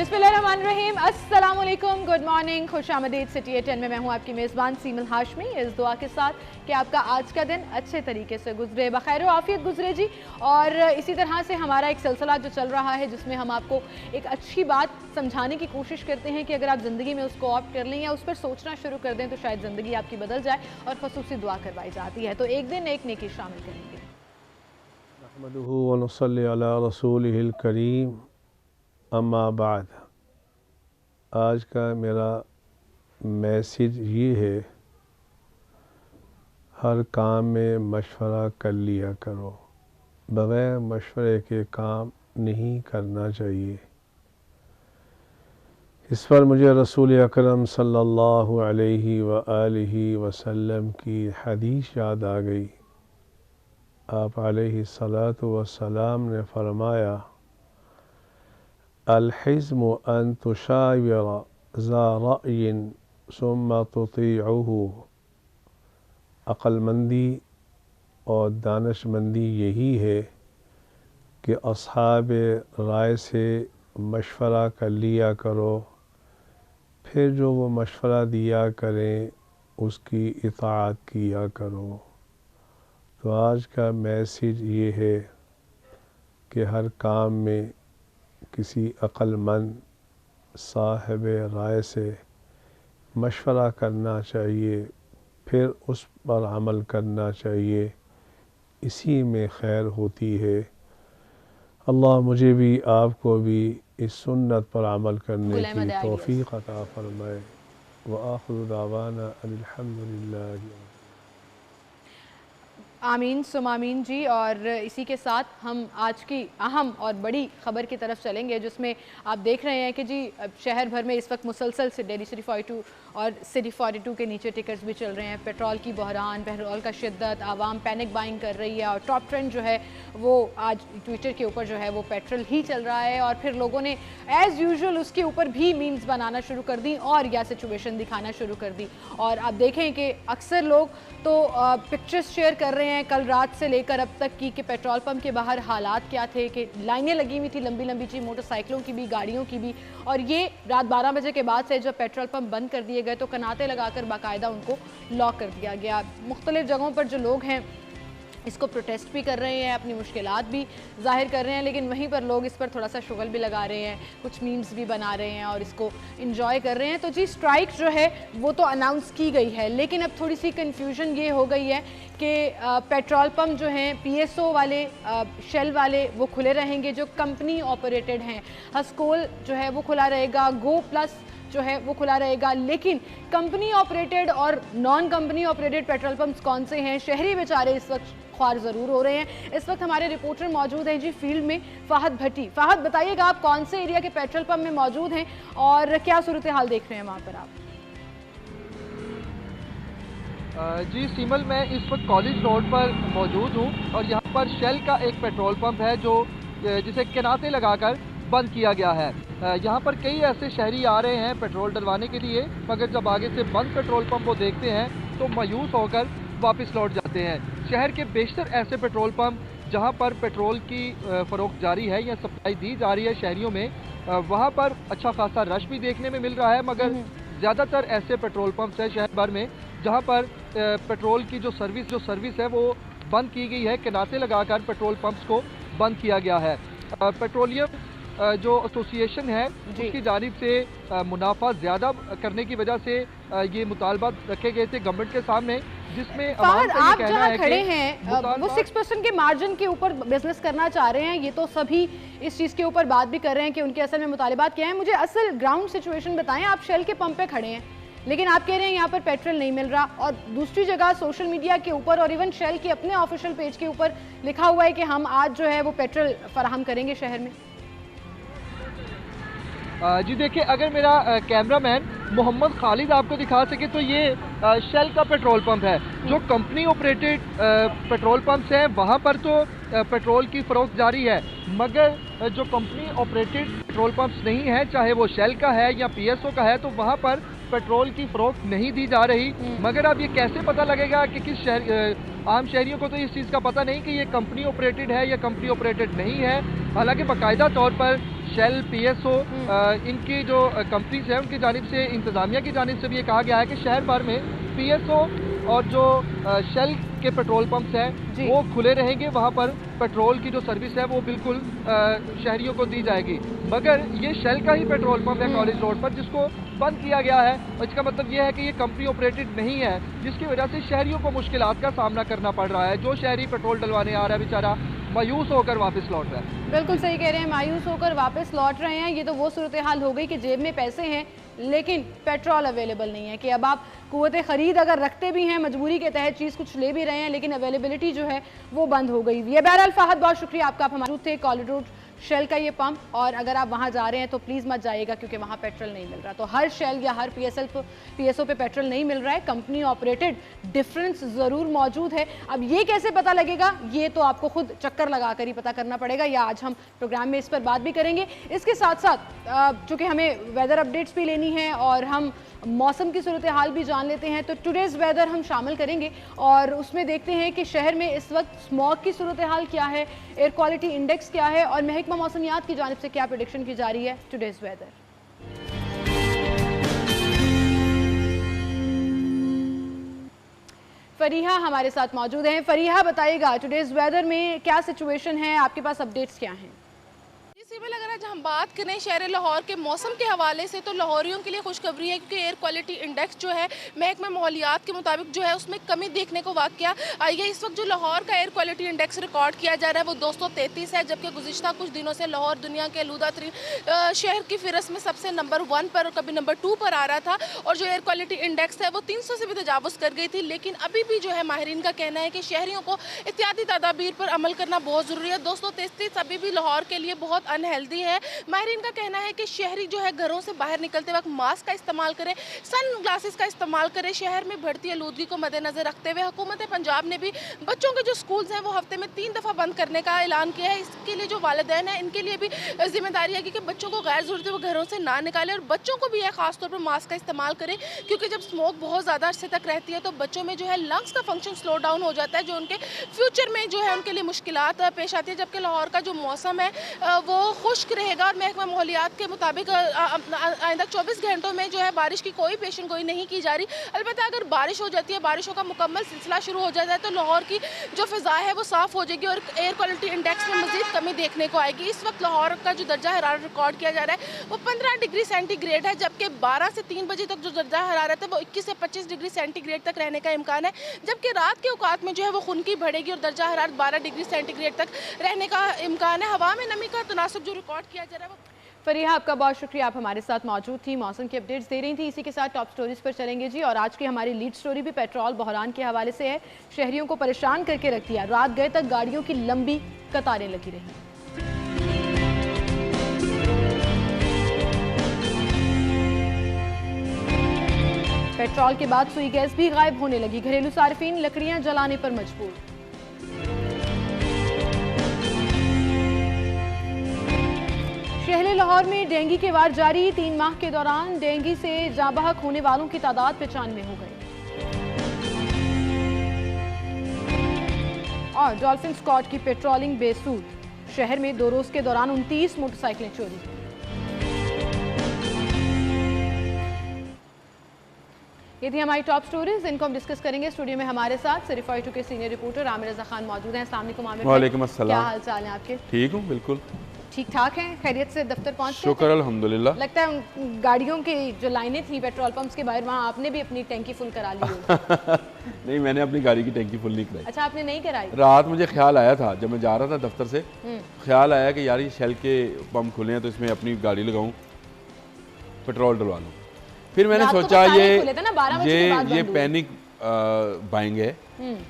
बिस्मिल्लाहिर्रहमानिर्रहीम, अस्सलाम वालेकुम, गुड मॉर्निंग, खुशामदीद सिटी 10 में मैं हूँ आपकी मेज़बान सीमल हाशमी, इस दुआ के साथ कि आपका आज का दिन अच्छे तरीके से गुजरे, बखैर आफियत गुजरे जी। और इसी तरह से हमारा एक सिलसिला जो चल रहा है जिसमें हम आपको एक अच्छी बात समझाने की कोशिश करते हैं कि अगर आप ज़िंदगी में उसको ऑप्ट कर लें या उस पर सोचना शुरू कर दें तो शायद ज़िंदगी आपकी बदल जाए, और ख़ुसूसी दुआ करवाई जाती है। तो एक दिन एक नेकी शामिल करेंगे। नहमदुहु व नसल्ली अला रसूलिहिल करीम, अम्मा बाद। आज का मेरा मैसेज ये है, हर काम में मशवरा कर लिया करो, बग़ैर मशवरे के काम नहीं करना चाहिए। इस पर मुझे रसूल अकरम सल्लल्लाहु अलैहि व आलिहि वसल्लम की हदीस याद आ गई। आप अलैहिस्सलातु वस्सलाम ने फरमाया, अल-हिज़्मु अन तुशाविरा ज़ा रअयिन सुम्मा तुतीअहु। अक़लमंदी और दानिशमंदी यही है कि अस्हाब राय से मशवरा कर लिया करो, फिर जो वो मशवरा दिया करें उसकी इताअत किया करो। तो आज का मैसेज ये है कि हर काम में किसी अक़लमंद साहिब राय से मशवरा करना चाहिए, फिर उस पर अमल करना चाहिए, इसी में खैर होती है। अल्लाह मुझे भी आपको भी इस सुन्नत पर अमल करने की तौफ़ीक़ अता फ़रमाए। व आखिरु दावाना अनिल हम्दुलिल्लाहि। आमीन सुम आमीन जी। और इसी के साथ हम आज की अहम और बड़ी ख़बर की तरफ चलेंगे, जिसमें आप देख रहे हैं कि जी शहर भर में इस वक्त मुसलसल से डेली सिटी 42 और सिटी 42 के नीचे टिकट्स भी चल रहे हैं। पेट्रोल की बहरान, पेट्रोल का शिद्दत, आवाम पैनिक बाइंग कर रही है, और टॉप ट्रेंड जो है वो आज ट्विटर के ऊपर जो है वो पेट्रोल ही चल रहा है। और फिर लोगों ने एज़ यूजुअल उसके ऊपर भी मीम्स बनाना शुरू कर दी और या सिचुएशन दिखाना शुरू कर दी। और आप देखें कि अक्सर लोग तो पिक्चर्स शेयर कर रहे हैं कल रात से लेकर अब तक की कि पेट्रोल पंप के बाहर हालात क्या थे, कि लाइनें लगी हुई थी लंबी लंबी सी, मोटरसाइकिलों की भी, गाड़ियों की भी। और ये रात 12 बजे के बाद से जब पेट्रोल पंप बंद कर दिए गए तो कनाते लगाकर बाकायदा उनको लॉक कर दिया गया। मुख्तलिफ जगहों पर जो लोग हैं इसको प्रोटेस्ट भी कर रहे हैं, अपनी मुश्किलात भी ज़ाहिर कर रहे हैं, लेकिन वहीं पर लोग इस पर थोड़ा सा शुगल भी लगा रहे हैं, कुछ मीम्स भी बना रहे हैं और इसको इंजॉय कर रहे हैं। तो जी स्ट्राइक जो है वो तो अनाउंस की गई है, लेकिन अब थोड़ी सी कन्फ्यूजन ये हो गई है कि पेट्रोल पंप जो हैं PSO वाले, शेल वाले वो खुले रहेंगे जो कंपनी ऑपरेटेड हैं। हस्कोल जो है वो खुला रहेगा, गो प्लस जो है वो खुला रहेगा, लेकिन कंपनी ऑपरेटेड और non company operated petrol pumps कौन से हैं, शहरी बेचारे इस वक्त ख्वार ज़रूर हो रहे हैं। इस वक्त हमारे रिपोर्टर मौजूद हैं जी फील्ड में, फ़ाहद भट्टी। फ़ाहद, बताइएगा आप कौन से एरिया के पेट्रोल पंप में मौजूद हैं और क्या सूरत हाल देख रहे हैं वहाँ पर आप? जी सीमल, मैं इस वक्त कॉलेज रोड पर मौजूद हूँ और यहाँ पर शेल का एक पेट्रोल पंप है जो जिसे किनाते लगाकर बंद किया गया है। यहाँ पर कई ऐसे शहरी आ रहे हैं पेट्रोल डलवाने के लिए, मगर जब आगे से बंद पेट्रोल पंप को देखते हैं तो मायूस होकर वापस लौट जाते हैं। शहर के बेशतर ऐसे पेट्रोल पंप जहाँ पर पेट्रोल की फ़रोख्त जारी है या सप्लाई दी जा रही है शहरियों में, वहाँ पर अच्छा खासा रश भी देखने में मिल रहा है, मगर ज़्यादातर ऐसे पेट्रोल पंप्स हैं शहर भर में जहाँ पर पेट्रोल की जो सर्विस है वो बंद की गई है। किनाते लगाकर पेट्रोल पंप्स को बंद किया गया है। पेट्रोलियम जो एसोसिएशन है उसकी जानिब से मुनाफा ज़्यादा करने की वजह से ये मुतालबा रखे गए थे गवर्नमेंट के सामने, जिसमें आप जहाँ खड़े हैं वो 6% के मार्जिन के ऊपर बिजनेस करना चाह रहे हैं। ये तो सभी इस चीज़ के ऊपर बात भी कर रहे हैं कि उनके असल में मुतालिबात क्या है। मुझे असल ग्राउंड सिचुएशन बताएं। आप शेल के पंप पे खड़े हैं लेकिन आप कह रहे हैं यहाँ पर पेट्रोल नहीं मिल रहा, और दूसरी जगह सोशल मीडिया के ऊपर और इवन शेल के अपने ऑफिशियल पेज के ऊपर लिखा हुआ है कि हम आज जो है वो पेट्रोल फराहम करेंगे शहर में। जी देखिए, अगर मेरा कैमरामैन मोहम्मद खालिद आपको दिखा सके तो ये शेल का पेट्रोल पंप है। जो कंपनी ऑपरेटेड पेट्रोल पंप्स हैं वहाँ पर तो पेट्रोल की फ़रोख्त जारी है, मगर जो कंपनी ऑपरेटेड पेट्रोल पंप्स नहीं है, चाहे वो शेल का है या PSO का है, तो वहाँ पर पेट्रोल की फ़रोख्त नहीं दी जा रही। मगर अब ये कैसे पता लगेगा कि किस आम शहरियों को तो इस चीज़ का पता नहीं कि ये कंपनी ऑपरेटेड है या कंपनी ऑपरेटेड नहीं है। हालांकि बाकायदा तौर पर शेल, PSO, इनकी जो कंपनीज हैं उनकी जानिब से, इंतज़ामिया की जानिब से भी ये कहा गया है कि शहर भर में PSO और जो शेल के पेट्रोल पंप्स हैं वो खुले रहेंगे। वहाँ पर पेट्रोल की जो सर्विस है वो बिल्कुल शहरियों को दी जाएगी। मगर ये शेल का ही पेट्रोल पंप है कॉलेज रोड पर जिसको बंद किया गया है, और इसका मतलब ये है कि ये कंपनी ऑपरेटेड नहीं है, जिसकी वजह से शहरियों को मुश्किलात का सामना करना पड़ रहा है। जो शहरी पेट्रोल डलवाने आ रहा है बेचारा मायूस होकर वापस लौट रहा है। बिल्कुल सही कह रहे हैं, मायूस होकर वापस लौट रहे हैं। ये तो वो सूरत हाल हो गई कि जेब में पैसे हैं लेकिन पेट्रोल अवेलेबल नहीं है, कि अब आप कुव्वत ख़रीद अगर रखते भी हैं, मजबूरी के तहत चीज़ कुछ ले भी रहे हैं, लेकिन अवेलेबिलिटी जो है वो बंद हो गई। ये बहरहाल फ़हद, बहुत शुक्रिया आपका, आप हमारे थे कॉलेज रोड शेल का ये पंप, और अगर आप वहाँ जा रहे हैं तो प्लीज़ मत जाइएगा क्योंकि वहाँ पेट्रोल नहीं मिल रहा। तो हर शेल या हर PSO पे पेट्रोल नहीं मिल रहा है, कंपनी ऑपरेटेड, डिफरेंस ज़रूर मौजूद है। अब ये कैसे पता लगेगा, ये तो आपको खुद चक्कर लगा कर ही पता करना पड़ेगा, या आज हम प्रोग्राम में इस पर बात भी करेंगे। इसके साथ साथ चूँकि हमें वेदर अपडेट्स भी लेनी है और हम मौसम की सूरत हाल भी जान लेते हैं, तो टुडेज़ वेदर हम शामिल करेंगे और उसमें देखते हैं कि शहर में इस वक्त स्मॉग की सूरत हाल क्या है, एयर क्वालिटी इंडेक्स क्या है, और महकमा मौसमियात की जानिब से क्या प्रेडिक्शन की जा रही है। टुडेज़ वेदर, फरीहा हमारे साथ मौजूद हैं। फरीहा, बताइएगा टुडेज़ वेदर में क्या सिचुएशन है, आपके पास अपडेट्स क्या हैं? सिविल, अगर आज हम बात करें शहर लाहौर के मौसम के हवाले से, तो लाहौरियों के लिए खुशखबरी है क्योंकि एयर क्वालिटी इंडेक्स जो है महकमा माहौलियात के मुताबिक जो है उसमें कमी देखने को वाक़या आई है। इस वक्त जो लाहौर का एयर क्वालिटी इंडेक्स रिकॉर्ड किया जा रहा है वो 233 है, जबकि गुज़िश्ता कुछ दिनों से लाहौर दुनिया के आलूदा तरीन शहर की फ़हरिस्त में सबसे नंबर 1 पर और कभी नंबर 2 पर आ रहा था, और जो एयर क्वालिटी इंडेक्स है वो 300 से भी तजावुज़ कर गई थी। लेकिन अभी भी जो है माहिरीन का कहना है कि शहरियों को एहतियाती तदाबीर पर अमल करना बहुत ज़रूरी है। 233 अभी भी लाहौर के लिए बहुत अनहेल्दी है। माहिरीन का कहना है कि शहरी जो है घरों से बाहर निकलते वक्त मास्क का इस्तेमाल करें, सन ग्लासेस का इस्तेमाल करें। शहर में बढ़ती आलूदगी को मद्देनजर रखते हुए हुकूमत पंजाब ने भी बच्चों के जो स्कूल्स हैं वो हफ्ते में 3 दफ़ा बंद करने का ऐलान किया है। इसके लिए जो वालिदैन हैं इनके लिए भी जिम्मेदारी है कि बच्चों को गैर ज़रूरती वो घरों से ना निकालें, और बच्चों को भी है ख़ासतौर पर मास्क का इस्तेमाल करें, क्योंकि जब स्मोक बहुत ज़्यादा अरसे तक रहती है तो बच्चों में जो है लंग्स का फंक्शन स्लो डाउन हो जाता है, जो उनके फ्यूचर में जो है उनके लिए मुश्किलात पेश आती है। जबकि लाहौर का जो मौसम है वो खुश्क रहेगा, और महकमा माहौलियात के मुताबिक आइंदा 24 घंटों में जो है बारिश की कोई पेशन गोई नहीं की जा रही। अलबत्ता अगर बारिश हो जाती है, बारिशों का मुकम्मल सिलसिला शुरू हो जाता है, तो लाहौर की जो फ़िज़ा है वो साफ़ हो जाएगी और एयर क्वालिटी इंडेक्स में मज़ीद कमी देखने को आएगी। इस वक्त लाहौर का जो दर्जा हरारत रिकॉर्ड किया जा रहा है वो 15 डिग्री सेंटीग्रेड है, जबकि 12 से 3 बजे तक जो दर्जा हरारत है वो 21 से 25 डिग्री सेंटीग्रेड तक रहने का इम्कान है, जबकि रात के औकात में जो है वो खुनकी बढ़ेगी और दर्जा हरारत 12 डिग्री सेंटीग्रेड तक रहने का इम्कान है। हवा में नमी का तनासब जो रिकॉर्ड किया जा रहा है वो। फरीहा, आपका बहुत शुक्रिया, आप हमारे साथ मौजूद थी, मौसम की अपडेट्स दे रही थी। इसी के साथ टॉप स्टोरीज पर चलेंगे जी, और आज की हमारी लीड स्टोरी भी पेट्रोल बहरान के हवाले से है। शहरियों को परेशान करके रख दिया, रात गए तक गाड़ियों की लंबी कतारें लगी रही। पेट्रोल के बाद सुई गैस भी गायब होने लगी, घरेलू सार्फिन लकड़ियां जलाने पर मजबूर। शहर लाहौर में डेंगू के वार जारी, 3 माह के दौरान डेंगू से जाँ बहक होने वालों की तादाद 95 हो गई। और डॉल्फिन स्क्वाड की पेट्रोलिंग बेसूद, शहर में 2 रोज के दौरान 29 मोटरसाइकिलें चोरी। ये थी हमारी टॉप स्टोरीज, इनको हम डिस्कस करेंगे। स्टूडियो में हमारे साथ सिरिफाई 2 के सीनियर रिपोर्टर आमिर रजा खान मौजूद हैं। अस्सलाम वालेकुम आमिर। वालेकुम अस्सलाम। क्या हाल चाल है आपके? ठीक हूँ, बिल्कुल ठीक ठाक हैं, खैरियत से दफ्तर पहुंच गए? शुक्र अल्हम्दुलिल्लाह। लगता है गाड़ियों की जो लाइनें थी पेट्रोल पंप्स के बाहर, वहाँ आपने भी अपनी टैंकी फुल करा ली होगी। नहीं, मैंने अपनी गाड़ी की टैंकी फुल नहीं कराई। अच्छा, आपने नहीं कराई? रात मुझे ख्याल आया था जब मैं जा रहा था दफ्तर से, ख्याल आया कि यार ये शेल के पंप खुले हैं तो इसमें अपनी गाड़ी लगाऊं, पेट्रोल डलवा लूँ। फिर मैंने सोचा ये पैनिक बाइंग है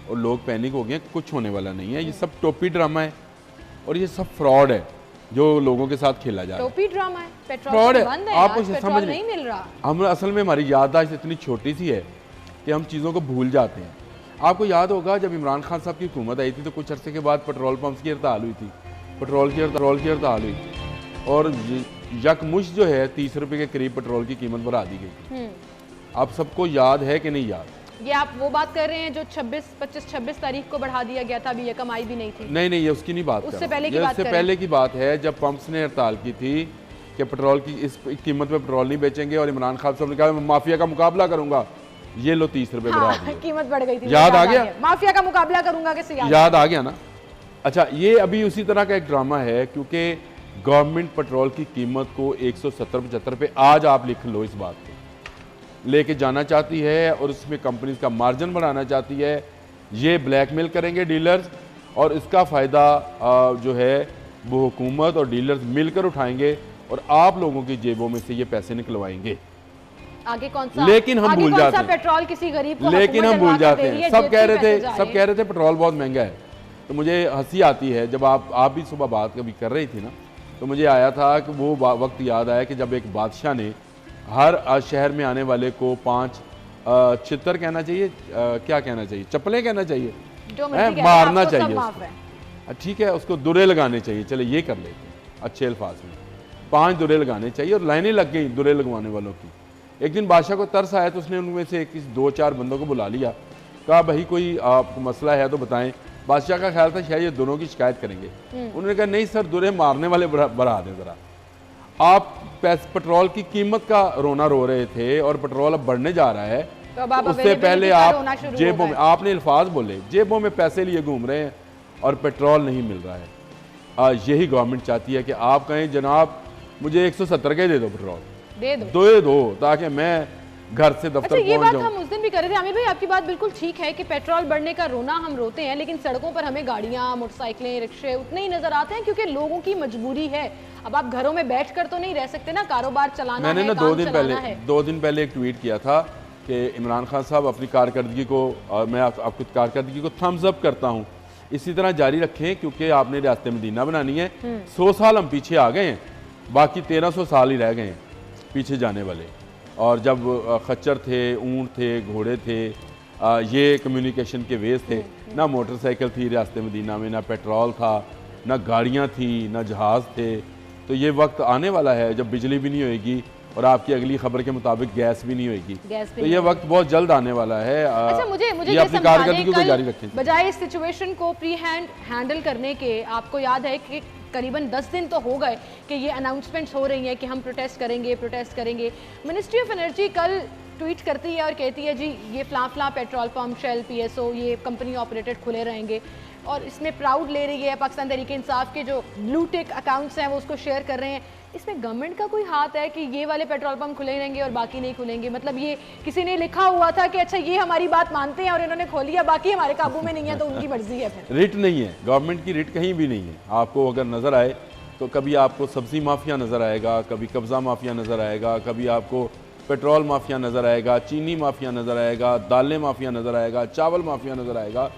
और लोग पैनिक हो गए, कुछ होने वाला नहीं है, ये सब टोपी ड्रामा है और ये सब फ्रॉड है जो लोगों के साथ खेला जा रहा है। टोपी ड्रामा है, पेट्रोल बंद है, आपको समझ नहीं मिल रहा। हम असल में हमारी याददाश्त इतनी छोटी सी है कि हम चीज़ों को भूल जाते हैं। आपको याद होगा जब इमरान खान साहब की हुकूमत आई थी तो कुछ अरसे के बाद पेट्रोल पंप्स की हड़ताल हुई थी, पेट्रोल की हड़ताल हुई और यकमुश्त जो है 30 रुपये के करीब पेट्रोल की कीमत बढ़ा दी गई थी। आप सबको याद है कि नहीं याद? ये आप वो बात कर रहे हैं जो 26 तारीख को बढ़ा दिया गया था, अभी ये कमाई भी नहीं थी। नहीं, ये उसकी नहीं बात, उससे पहले की बात है जब पंप्स ने हड़ताल की थी कि पेट्रोल की इस कीमत पे पेट्रोल नहीं बेचेंगे, और इमरान खान साहब ने कहा मैं माफिया का मुकाबला करूंगा, ये लो 30 रुपए बढ़ा दिए। कीमत बढ़ गई थी, याद आ गया? माफिया का मुकाबला करूंगा कैसे याद आ गया ना। अच्छा, ये अभी उसी तरह का एक ड्रामा है, क्योंकि गवर्नमेंट पेट्रोल की कीमत को 170-75 पे आज आप लिख लो इस बात को लेके जाना चाहती है, और उसमें कंपनीज का मार्जिन बढ़ाना चाहती है। ये ब्लैकमेल करेंगे डीलर्स, और इसका फ़ायदा जो है वो हुकूमत और डीलर्स मिलकर उठाएंगे, और आप लोगों की जेबों में से ये पैसे निकलवाएंगे। आगे कौन सा, लेकिन हम भूल जाते हैं पेट्रोल किसी गरीब को, लेकिन हम भूल जाते हैं। सब कह रहे थे पेट्रोल बहुत महंगा है, तो मुझे हंसी आती है जब आप भी सुबह बात कभी कर रही थी ना, तो मुझे आया था कि वो वक्त याद आया कि जब एक बादशाह ने हर शहर में आने वाले को 5 चित्तर कहना चाहिए, क्या कहना चाहिए, चप्पलें कहना चाहिए, मारना चाहिए, ठीक है, उसको दुरे लगाने चाहिए, चले ये कर लेते हैं अच्छे अल्फाज में, 5 दुरे लगाने चाहिए, और लाइनें लग गई दुरे लगवाने वालों की। एक दिन बादशाह को तरस आया, तो उसने उनमें से 2-4 बंदों को बुला लिया, कहा भाई कोई आपको मसला है तो बताएं। बादशाह का ख्याल था शायद ये दोनों की शिकायत करेंगे। उन्होंने कहा नहीं सर, दुरे मारने वाले बढ़ा दें ज़रा। आप पेट्रोल की कीमत का रोना रो रहे थे, और पेट्रोल अब बढ़ने जा रहा है, तो उससे पहले आप जेबों में, आपने अल्फाज बोले, जेबों में पैसे लिए घूम रहे हैं और पेट्रोल नहीं मिल रहा है। यही गवर्नमेंट चाहती है कि आप कहें जनाब मुझे 170 के दे दो पेट्रोल, दे दो ताकि मैं घर से दफ्तर ये बात हम उस दिन भी कर रहे थे। आमिर भाई, आपकी बात बिल्कुल ठीक है कि पेट्रोल बढ़ने का रोना हम रोते हैं, लेकिन सड़कों पर हमें गाड़ियां, मोटरसाइकिलें, रिक्शे उतने ही नजर आते हैं, क्योंकि लोगों की मजबूरी है। अब आप घरों में बैठकर तो नहीं रह सकते ना, कारोबार चलाना है। मैंने ना 2 दिन पहले एक ट्वीट किया था कि इमरान खान साहब अपनी कारकर्दगी को, मैं आपकी कारकर्दगी को थम्स अप करता हूँ, इसी तरह जारी रखें, क्योंकि आपने रियासत मदीना बनानी है। 100 साल हम पीछे आ गए हैं, बाकी 1300 साल ही रह गए हैं पीछे जाने वाले। और जब खच्चर थे, ऊँट थे, घोड़े थे, ये कम्युनिकेशन के वेज थे, ना मोटरसाइकिल थी रियासत मदीना में, ना पेट्रोल था, ना गाड़ियाँ थी, ना जहाज़ थे। तो ये वक्त आने वाला है जब बिजली भी नहीं होएगी, और आपकी अगली खबर के मुताबिक गैस भी नहीं होगी, तो ये वक्त बहुत जल्द आने वाला है। अच्छा, मुझे ये अपनी कारकर्दगी को जारी रखें। बजाय इस सिचुएशन को प्री हैंडल करने के, आपको याद है कि करीबन 10 दिन तो हो गए कि ये अनाउंसमेंट्स हो रही हैं कि हम प्रोटेस्ट करेंगे। मिनिस्ट्री ऑफ एनर्जी कल ट्वीट करती है और कहती है जी ये फ्ला पेट्रोल पंप, शेल, PSO ये कंपनी ऑपरेटेड खुले रहेंगे, और इसमें प्राउड ले रही है। पाकिस्तान तहरीक इंसाफ के जो ब्लू टिक अकाउंट्स हैं वो उसको शेयर कर रहे हैं। इसमें गवर्नमेंट का कोई हाथ है कि ये वाले पेट्रोल पंप खुले रहेंगे और बाकी नहीं खुलेंगे? मतलब ये किसी ने लिखा हुआ था कि अच्छा ये हमारी बात मानते हैं और इन्होंने खोल लिया, बाकी हमारे काबू में नहीं है, तो उनकी मर्जी है। फिर रिट नहीं है, गवर्नमेंट की रिट कहीं भी नहीं है। आपको अगर नज़र आए तो कभी आपको सब्ज़ी माफिया नज़र आएगा, कभी कब्ज़ा माफिया नज़र आएगा, कभी आपको पेट्रोल माफिया नज़र आएगा, चीनी माफिया नज़र आएगा, दालें माफिया नज़र आएगा, चावल माफिया नज़र आएगा।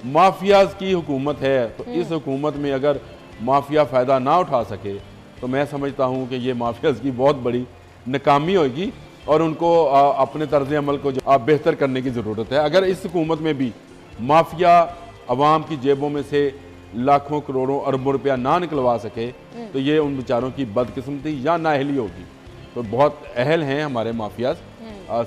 माफियाज की हुकूमत है, तो इस हुकूमत में अगर माफिया फ़ायदा ना उठा सके तो मैं समझता हूँ कि ये माफियाज की बहुत बड़ी नाकामी होगी, और उनको अपने तर्ज अमल को बेहतर करने की ज़रूरत है। अगर इस हुकूमत में भी माफिया अवाम की जेबों में से लाखों करोड़ों अरबों रुपया ना निकलवा सके तो ये उन बेचारों की बदकिस्मती या नाअहली होगी। तो बहुत अहल हैं हमारे माफियाज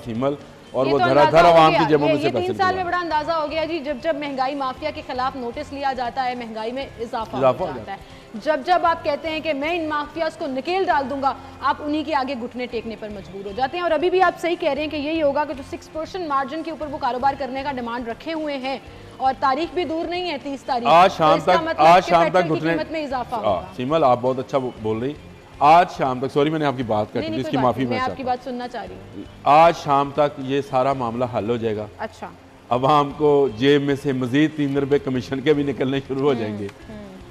सीमल, और वो धराधर आवाम की जेबों में से पैसे 3 साल में बड़ा अंदाजा हो गया जी। जब जब महंगाई माफिया के खिलाफ नोटिस लिया जाता है, महंगाई में इजाफा हो जाता है। जब जब आप कहते हैं कि मैं इन माफियाज को नकेल डाल दूंगा, आप उन्हीं के आगे घुटने टेकने पर मजबूर हो जाते हैं। और अभी भी आप सही कह रहे हैं कि यही होगा कि जो 6% मार्जिन के ऊपर वो कारोबार करने का डिमांड रखे हुए हैं, और तारीख भी दूर नहीं है 30 तारीख, आज शाम तक घुटने कीमत में इजाफा होगा। सीमल आप बहुत अच्छा बोल रही, आज शाम तक, सॉरी मैंने आपकी बात कर दी, इसकी माफी मैं आपकी बात सुनना चाह रही हूँ। आज शाम तक ये सारा मामला हल हो जाएगा। अच्छा, अवाम को जेब में से मजीद 3 रुपए कमीशन के भी निकलने शुरू हो जाएंगे,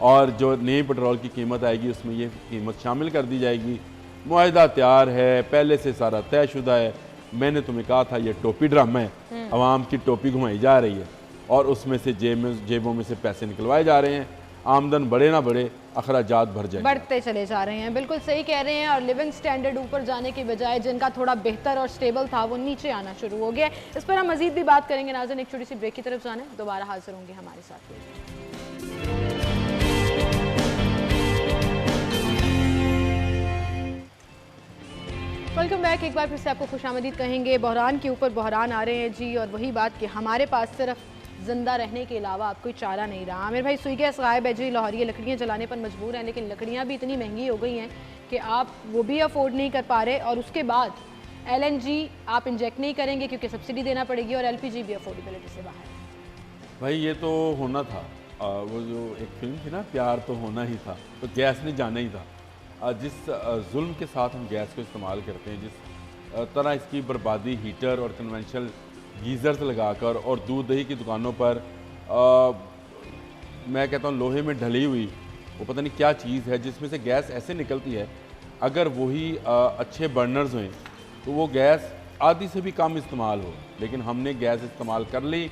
और जो नई पेट्रोल की कीमत आएगी उसमें ये कीमत शामिल कर दी जाएगी। मुआहदा तैयार है, पहले से सारा तयशुदा है। मैंने तुम्हें कहा था ये टोपी ड्रामा है, अवाम की टोपी घुमाई जा रही है और उसमें से जेबों में से पैसे निकलवाए जा रहे हैं। आमदन बढ़े ना बढ़े, अखराजात भर जाए, बढ़ते चले जा रहे हैं। बिल्कुल सही कह रहे हैं। और लिविंग स्टैंडर्ड ऊपर जाने के बजाय जिनका थोड़ा बेहतर और स्टेबल था वो नीचे आना शुरू हो गया। इस पर हम मजीद भी बात करेंगे। नाज़रीन, एक छोटी सी ब्रेक की तरफ जाना है, दोबारा हाजिर होंगे हमारे साथ। Welcome back. एक बार फिर से आपको खुशामदीद कहेंगे। बहरान के ऊपर बहरान आ रहे हैं जी, और वही बात कि हमारे पास सिर्फ जिंदा रहने के अलावा अब कोई चारा नहीं रहा। आमिर भाई, सुई गैस गायब है जी, लाहौरिये लकड़ियाँ जलाने पर मजबूर हैं, लेकिन लकड़ियाँ भी इतनी महंगी हो गई हैं कि आप वो भी अफोर्ड नहीं कर पा रहे और उसके बाद LNG आप इंजेक्ट नहीं करेंगे क्योंकि सब्सिडी देना पड़ेगी और LPG भी अफोर्डेबिलिटी से बाहर है। भाई ये तो होना था, वो जो एक फिल्म थी ना, प्यार तो होना ही था, तो गैस ने जाना ही था। जिस जुल्म के साथ हम गैस को इस्तेमाल करते हैं, जिस तरह इसकी बर्बादी हीटर और कन्वेंशनल गीज़र्स लगाकर और दूध दही की दुकानों पर मैं कहता हूँ लोहे में ढली हुई वो पता नहीं क्या चीज़ है जिसमें से गैस ऐसे निकलती है, अगर वही अच्छे बर्नर्स हुए तो वो गैस आधी से भी कम इस्तेमाल हो, लेकिन हमने गैस इस्तेमाल कर ली।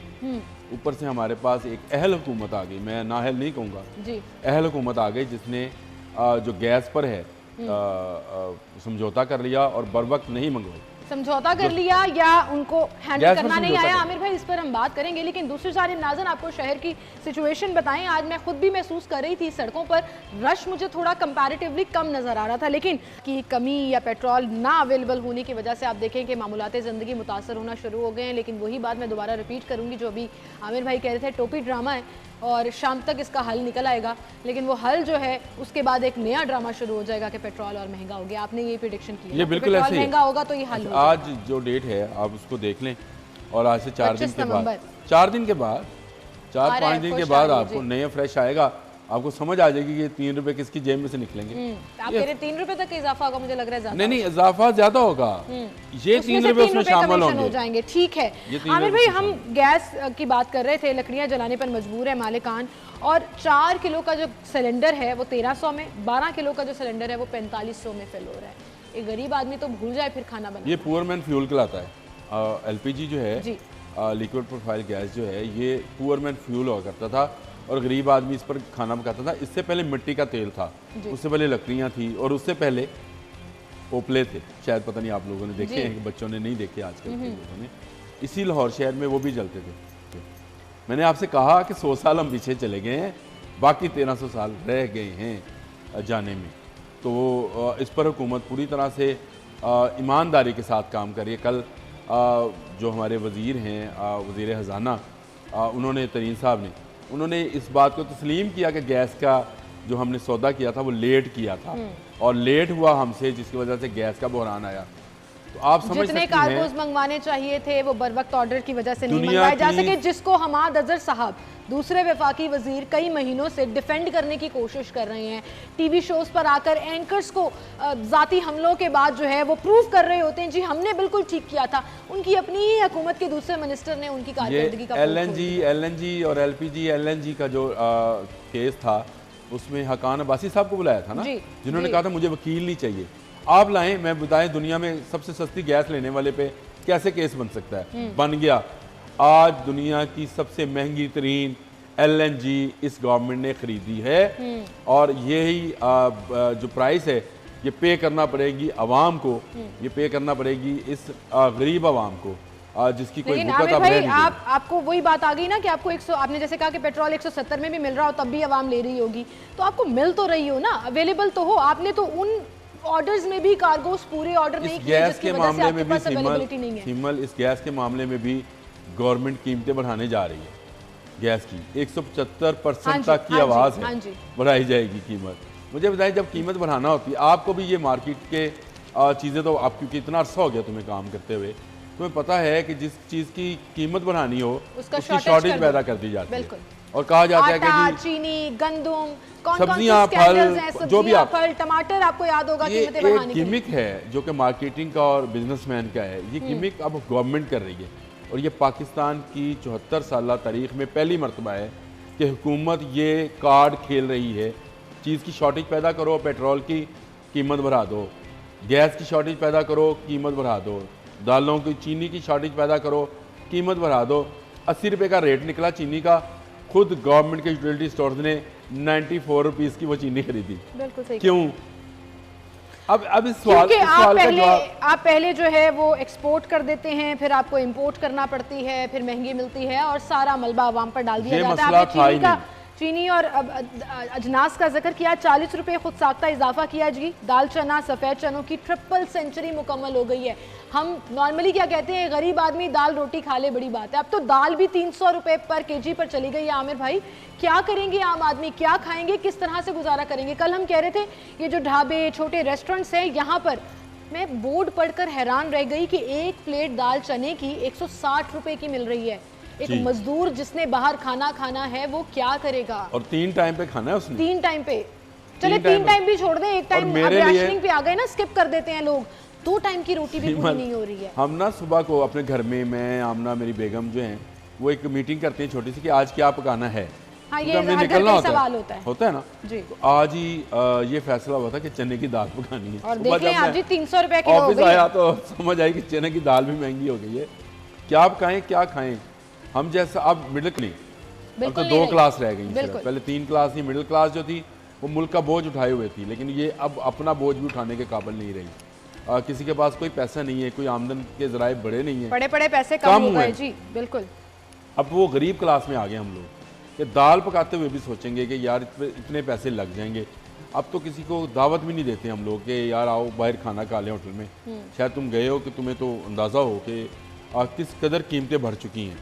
ऊपर से हमारे पास एक अहल हुकूमत आ गई, मैं नाअहल नहीं कहूँगा, अहल हुकूमत आ गई जिसने जो गैस पर है समझौता कर लिया और बर वक्त नहीं मंगवाई। समझौता कर लिया या उनको हैंडल करना नहीं आया। आमिर भाई इस पर हम बात करेंगे, लेकिन दूसरी जानिब नाज़रीन आपको शहर की सिचुएशन बताएं। आज मैं खुद भी महसूस कर रही थी सड़कों पर रश मुझे थोड़ा कंपैरेटिवली कम नज़र आ रहा था, लेकिन की कमी या पेट्रोल ना अवेलेबल होने की वजह से आप देखें कि मामूलात ज़िंदगी मुतासर होना शुरू हो गए हैं। लेकिन वही बात मैं दोबारा रिपीट करूँगी जो अभी आमिर भाई कह रहे थे, टोपी ड्रामा है और शाम तक इसका हल निकल आएगा, लेकिन वो हल जो है उसके बाद एक नया ड्रामा शुरू हो जाएगा कि पेट्रोल और महंगा हो गया। आपने ये प्रेडिक्शन की, ये बिल्कुल ऐसे महंगा होगा तो ये हल होगा। आज जो डेट है आप उसको देख लें और आज से 4 दिन के बाद 4-5 दिन के बाद आपको नया फ्रेश आएगा, आपको समझ आ जाएगी कि 3 रुपए किसकी जेब में से निकलेंगे। आप कह रहे 3 रुपए तक इजाफा होगा, मुझे लग रहा है नहीं इजाफा ज्यादा होगा, ये 3 रुपए उसमें शामिल हो जाएंगे। ठीक है आमिर भाई, हम गैस की बात कर रहे थे, लकड़ियां जलाने पर मजबूर है मालिकान, और 4 किलो का जो सिलेंडर है वो 1300 में, 12 किलो का जो सिलेंडर है वो 4500 में फिल हो रहा है। एक गरीब आदमी तो भूल जाए फिर खाना बनाना। ये पुअर मैन फ्यूल कहलाता है। LPG जो है, लिक्विड प्रोफाइल गैस जो है, ये पुअर मैन फ्यूल हुआ करता था और गरीब आदमी इस पर खाना पकाता था। इससे पहले मिट्टी का तेल था, उससे पहले लकड़ियाँ थी और उससे पहले ओपले थे, शायद पता नहीं आप लोगों ने देखे हैं, बच्चों ने नहीं देखे आजकल के लोगों ने। इसी लाहौर शहर में वो भी जलते थे। मैंने आपसे कहा कि 100 साल हम पीछे चले गए हैं, बाकी 1300 साल रह गए हैं जाने में। तो इस पर हुकूमत पूरी तरह से ईमानदारी के साथ काम करिए। कल जो हमारे वज़ीर हैं, वज़ीर ख़ज़ाना, उन्होंने तरीन साहब ने, उन्होंने इस बात को तस्लीम किया कि गैस का जो हमने सौदा किया था वो लेट किया था और लेट हुआ हमसे, जिसकी वजह से गैस का बहरान आया। तो आप समझ सकते हैं, जितने कार्गोज मंगवाने चाहिए थे वो बर वक्त ऑर्डर की वजह से नहीं मंगवाए जा सके, जिसको हमाद अजहर साहब दूसरे वफाकी वजीर कई महीनों से डिफेंड करने की कोशिश कर रहे हैं। टीवी शोज पर आकर एंकर्स को जाती हमलों के बाद जो है वो प्रूव कर रहे होते हैं जी हमने बिल्कुल ठीक किया था। उनकी अपनी ही हुकूमत के दूसरे मिनिस्टर ने उनकी कारकर्दगी का LNG और LPG LNG का जो केस था उसमें हकान अब्बासी साहब को बुलाया था ना, जिन्होंने कहा था मुझे वकील नहीं चाहिए, आप लाएं, मैं बताएं दुनिया में सबसे सस्ती गैस लेने वाले पे कैसे केस बन सकता है। बन गया। आज दुनिया की सबसे महंगी तरीन LNG इस गवर्नमेंट ने खरीदी है और यही जो प्राइस है ये पे करना पड़ेगी आवाम को, ये पे करना पड़ेगी इस गरीब आवाम को जिसकी कोई भूखा भाई आपको वही बात आ गई ना कि आपको 100, आपने जैसे कहा कि पेट्रोल 170 में भी मिल रहा हो तब भी आवाम ले रही होगी, तो आपको मिल तो रही हो ना, अवेलेबल तो हो। आपने तो उन ऑर्डर्स में भी कार्गोस पूरे ऑर्डर नहीं किए जिसकी वजह से आपके पास अवेलेबिलिटी नहीं है। सिमल इस गैस के मामले में भी गवर्नमेंट कीमतें बढ़ाने जा रही है। गैस की 175% तक की आवाज़ है, बढ़ाई जाएगी कीमत। मुझे बताएं, जब कीमत बढ़ाना होती है, आपको भी ये मार्केट के चीज़ें तो आप, क्योंकि इतना अर्सा हो गया तुम्हें काम करते हुए, तुम्हें पता है कि जिस चीज़ की कीमत बढ़ानी हो उसकी शॉर्टेज पैदा कर दी जाती है और कहा जाता है कि चीनी, गंदम, सब्जियां, फल, जो भी आप, टमाटर, आपको याद होगा कीमतें बढ़ाने की गिमिक है जो कि मार्केटिंग का और बिजनेसमैन का है। ये गिमिक अब गवर्नमेंट कर रही है और ये पाकिस्तान की 74 साल तारीख में पहली मरतबा है कि हुकूमत ये कार्ड खेल रही है। चीज़ की शॉर्टेज पैदा करो, पेट्रोल की कीमत बढ़ा दो, गैस की शॉर्टेज पैदा करो, कीमत बढ़ा दो, दालों की, चीनी की शॉर्टेज पैदा करो, कीमत बढ़ा दो। 80 रुपये का रेट निकला चीनी का, खुद गवर्नमेंट के यूटिलिटी स्टोर्स ने 94 रुपीज़ की वो चीनी खरीदी। बिल्कुल सही। क्यों? अब इस सवाल का जवाब, आप पहले जो है वो एक्सपोर्ट कर देते हैं, फिर आपको इंपोर्ट करना पड़ती है, फिर महंगी मिलती है और सारा मलबा आवाम पर डाल दिया जाता है। चीनी और अजनास का जिक्र किया, 40 रुपये खुद साख्ता इजाफा किया जी। दाल चना सफ़ेद चनों की ट्रिपल सेंचुरी मुकम्मल हो गई है। हम नॉर्मली क्या कहते हैं, गरीब आदमी दाल रोटी खा ले बड़ी बात है, अब तो दाल भी 300 रुपये पर केजी पर चली गई है। आमिर भाई क्या करेंगे आम आदमी, क्या खाएंगे, किस तरह से गुजारा करेंगे? कल हम कह रहे थे ये जो ढाबे छोटे रेस्टोरेंट्स हैं, यहाँ पर मैं बोर्ड पढ़कर हैरान रह गई कि एक प्लेट दाल चने की 160 रुपये की मिल रही है। एक मजदूर जिसने बाहर खाना खाना है वो क्या करेगा? और 3 टाइम पे खाना है उसने, 3 टाइम पे। चले 3 टाइम भी छोड़ दें, एक टाइम अब राशनिंग पे आ गए ना, स्किप कर देते हैं लोग, 2 टाइम की रोटी भी पूरी नहीं हो रही है। हम ना सुबह को अपने घर में, मैं आमना मेरी बेगम जो हैं वो एक मीटिंग करते हैं छोटी सी कि आज क्या पकाना है। हाँ, ये हमने निकलना होता है ना जी। तो आज ही ये फैसला हुआ था कि चने की दाल पकानी है। और देख लें आप जी 300 रुपए किलो हो गई। ऑफिस आया तो समझ आई कि चने की दाल भी महंगी हो गई है। क्या पकाएं क्या खाएं? हम जैसा अब मिडिल नहीं, अब तो 2 क्लास रह गई। पहले 3 क्लास थी, मिडिल क्लास जो थी वो मुल्क का बोझ उठाए हुए थी, लेकिन ये अब अपना बोझ भी उठाने के काबिल नहीं रही। किसी के पास कोई पैसा नहीं है, कोई आमदन के जराए बड़े नहीं है, बड़े पैसे कम हो गए जी। बिल्कुल, अब वो गरीब क्लास में आ गए हम लोग कि दाल पकाते हुए भी सोचेंगे कि यार इतने पैसे लग जाएंगे। अब तो किसी को दावत भी नहीं देते हम लोग कि यार आओ बाहर खाना खा लें होटल में। शायद तुम गए हो कि तुम्हें तो अंदाज़ा हो कि किस कदर कीमतें बढ़ चुकी हैं।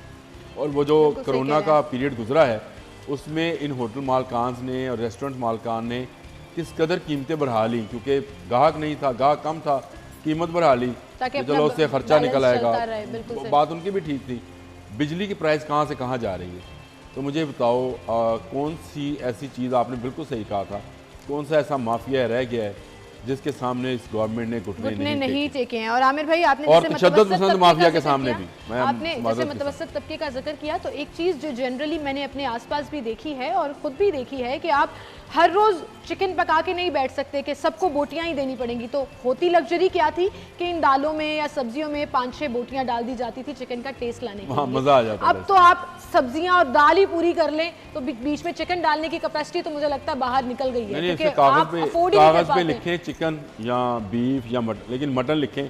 और वो जो कोरोना का पीरियड गुजरा है उसमें इन होटल मालकान ने और रेस्टोरेंट मालकान ने किस कदर कीमतें बढ़ा ली, क्योंकि गाहक नहीं था, गाहक कम था, कीमत बढ़ा ली, चलो उससे खर्चा निकल आएगा। बात उनकी भी ठीक थी। बिजली की प्राइस कहाँ से कहाँ जा रही है? तो मुझे बताओ कौन सी ऐसी चीज़, आपने बिल्कुल सही कहा था, कौन सा ऐसा माफिया रह गया है जिसके सामने इस गवर्नमेंट ने घुटने नहीं टेके हैं? और आमिर भाई आपने और तशद्दुद माफिया के सामने भी आपने जैसे मुतवस्सित तबके का जिक्र किया, तो एक चीज़ जो जनरली मैंने अपने आसपास भी देखी है और ख़ुद भी देखी है कि आप हर रोज़ चिकन पका के नहीं बैठ सकते कि सबको बोटियां ही देनी पड़ेंगी। तो होती लग्जरी क्या थी कि इन दालों में या सब्जियों में 5-6 बोटियां डाल दी जाती थी चिकन का टेस्ट लाने के लिए। मजा आ जाता। अब तो आप सब्जियां और दाल ही पूरी कर लें तो बीच में चिकन डालने की कैपेसिटी तो मुझे लगता है बाहर निकल गई है, क्योंकि आप अफोर्ड ही नहीं कर पाते। लिखे चिकन या बीफ या मटन, लेकिन मटन लिखें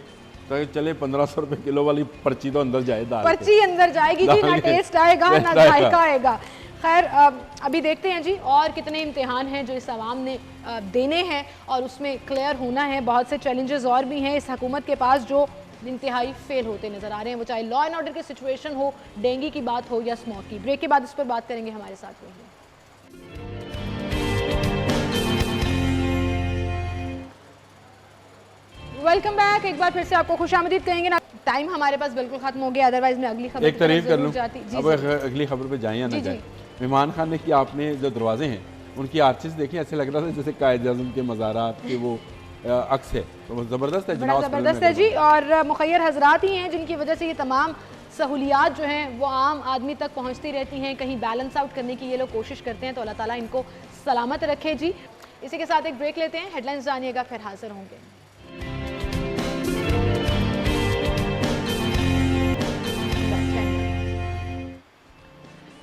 तो चले 1500 रुपए किलो वाली पर्ची तो अंदर जाए, दाल पर्ची अंदर जाएगी जी, ना टेस्ट आएगा ना जायका आएगा। खैर अभी देखते हैं जी और कितने इम्तिहान हैं जो इस आवाम ने देने हैं और उसमें क्लियर होना है। बहुत से चैलेंजेस और भी हैं इस हुकूमत के पास जो इंतहाई फेल होते नजर आ रहे हैं, वो चाहे लॉ एंड ऑर्डर की सिचुएशन हो, डेंगू की बात हो या स्मॉग की। ब्रेक के बाद इस पर बात करेंगे, हमारे साथ रहिए। Welcome back. एक बार फिर से आपको खुशामदीद कहेंगे ना, टाइम हमारे पास बिल्कुल खत्म हो गया, अदरवाइज मैं अगली खबर एक तारीफ कर लूं। अब अगली खबर पे जाए या ना जाए, इमरान खान ने कि आपने जो दरवाजे हैं उनकी आर्चेस देखें, ऐसे लग रहा था जैसे कायद आज़म के मज़ारात के वो अक्स है, तो वो ज़बरदस्त है, ज़बरदस्त है जी। और मुखय्यर हजरात ही हैं जिनकी वजह से ये तमाम सहूलियात जो हैं वो आम आदमी तक पहुँचती रहती हैं। कहीं बैलेंस आउट करने की ये लोग कोशिश करते हैं, तो अल्लाह ताला इनको सलामत रखे जी। इसी के साथ एक ब्रेक लेते हैं, हेडलाइंस जानिएगा, फिर हाजिर होंगे।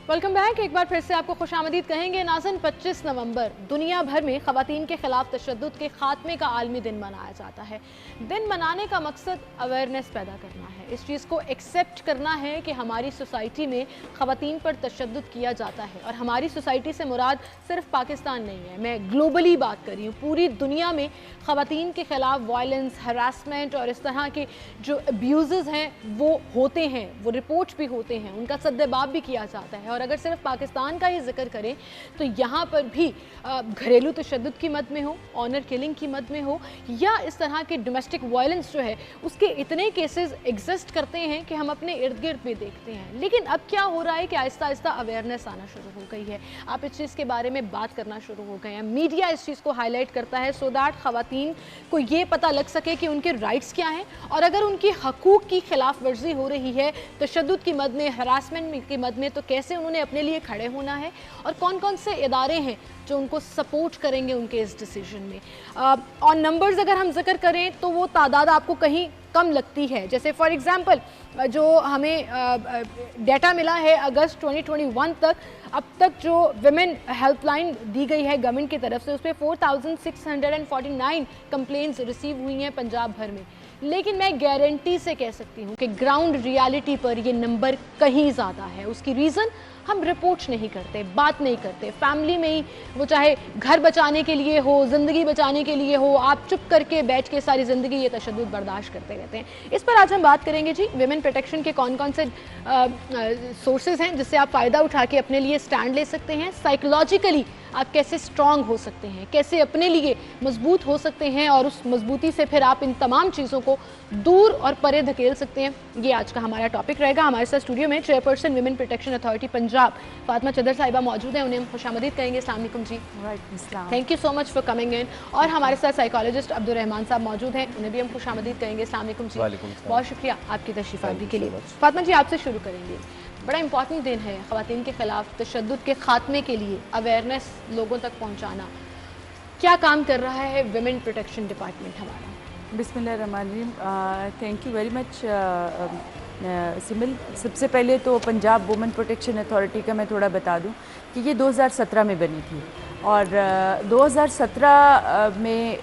Welcome back. एक बार फिर से आपको खुशामदीद कहेंगे। नाज़रीन, 25 नवंबर दुनिया भर में ख़वातीन के ख़िलाफ़ तशद्दुद के ख़ात्मे का आलमी दिन मनाया जाता है। दिन मनाने का मकसद अवेयरनेस पैदा करना है, इस चीज़ को एक्सेप्ट करना है कि हमारी सोसाइटी में ख़वातीन पर तशद्दुद किया जाता है। और हमारी सोसाइटी से मुराद सिर्फ पाकिस्तान नहीं है, मैं ग्लोबली बात कर रही हूँ। पूरी दुनिया में ख़वातीन के ख़िलाफ़ वायलेंस, हरासमेंट और इस तरह के जो अब्यूज़ हैं वो होते हैं, वो रिपोर्ट भी होते हैं, उनका सद्देबाब भी किया जाता है। और अगर सिर्फ पाकिस्तान का ही जिक्र करें तो यहाँ पर भी घरेलू तशद्दुद की मद में हो, ऑनर किलिंग की मद में हो, या इस तरह के डोमेस्टिक वायलेंस जो है उसके इतने केसेस एग्जिस्ट करते हैं कि हम अपने इर्द गिर्द भी देखते हैं। लेकिन अब क्या हो रहा है कि आहिस्ता आहिस्ता अवेयरनेस आना शुरू हो गई है, आप इस चीज़ के बारे में बात करना शुरू हो गए हैं, मीडिया इस चीज़ को हाईलाइट करता है सो दैट ख़वातीन को ये पता लग सके कि उनके राइट्स क्या हैं, और अगर उनकी हकूक़ की खिलाफ वर्जी हो रही है तशद्दुद की मद में, हरासमेंट की मद में, तो कैसे उन्होंने अपने लिए खड़े होना है और कौन कौन से इदारे हैं जो उनको सपोर्ट करेंगे उनके इस डिसीजन में। और नंबर्स अगर हम जिक्र करें तो वो तादाद आपको कहीं कम लगती है। जैसे फॉर एग्जांपल जो हमें डेटा मिला है अगस्त 2021 तक, अब तक जो विमेन हेल्पलाइन दी गई है गवर्नमेंट की तरफ से, उस पर 4649 कंप्लेंट्स रिसीव हुई हैं पंजाब भर में। लेकिन मैं गारंटी से कह सकती हूँ कि ग्राउंड रियलिटी पर ये नंबर कहीं ज़्यादा है। उसकी रीज़न हम रिपोर्ट्स नहीं करते, बात नहीं करते। फैमिली में ही वो चाहे घर बचाने के लिए हो, ज़िंदगी बचाने के लिए हो, आप चुप करके बैठ के सारी ज़िंदगी ये तशद्दुद बर्दाश्त करते रहते हैं। इस पर आज हम बात करेंगे जी, विमेन प्रोटेक्शन के कौन कौन से सोर्सेज हैं जिससे आप फ़ायदा उठा के अपने लिए स्टैंड ले सकते हैं, साइकोलॉजिकली आप कैसे स्ट्रांग हो सकते हैं, कैसे अपने लिए मजबूत हो सकते हैं और उस मजबूती से फिर आप इन तमाम चीज़ों को दूर और परे धकेल सकते हैं। ये आज का हमारा टॉपिक रहेगा। हमारे साथ स्टूडियो में chairperson women protection authority Punjab Fatima चदर साहिबा मौजूद हैं, उन्हें हम खुशामदीद कहेंगे। अस्सलाम वालेकुम जी। Thank you so much for coming in. और हमारे साथ साइकोलॉजिस्ट अब्दुल रहमान साहब मौजूद हैं, उन्हें भी हम खुशामदीद कहेंगे। अस्सलाम वालेकुम जी। बहुत शुक्रिया आपकी तशरीफ आने के लिए। फातिमा जी, आपसे शुरू करेंगे। बड़ा इंपॉर्टेंट दिन है ख़वातीन के ख़िलाफ़ तशद्दुद के ख़ात्मे के लिए अवेयरनेस लोगों तक पहुंचाना। क्या काम कर रहा है विमेन प्रोटेक्शन डिपार्टमेंट हमारा? बिस्मिल्लाहिर्रहमानिर्रहीम। Thank you very much simile. सबसे पहले तो पंजाब वुमेन प्रोटेक्शन अथॉरिटी का मैं थोड़ा बता दूं कि ये 2017 में बनी थी और 2017 में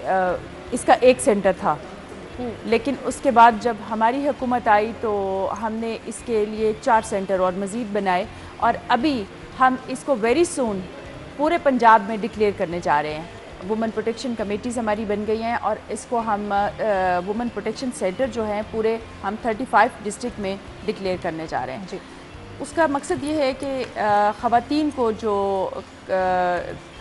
इसका एक सेंटर था, लेकिन उसके बाद जब हमारी हुकूमत आई तो हमने इसके लिए 4 सेंटर और मज़ीद बनाए और अभी हम इसको वेरी सून पूरे पंजाब में डिक्लेयर करने जा रहे हैं। वुमेन प्रोटेक्शन कमेटीज़ हमारी बन गई हैं और इसको हम वुमेन प्रोटेक्शन सेंटर जो हैं पूरे हम 35 डिस्ट्रिक्ट में डिक्लेयर करने जा रहे हैं जी। उसका मकसद ये है कि ख़वातीन को जो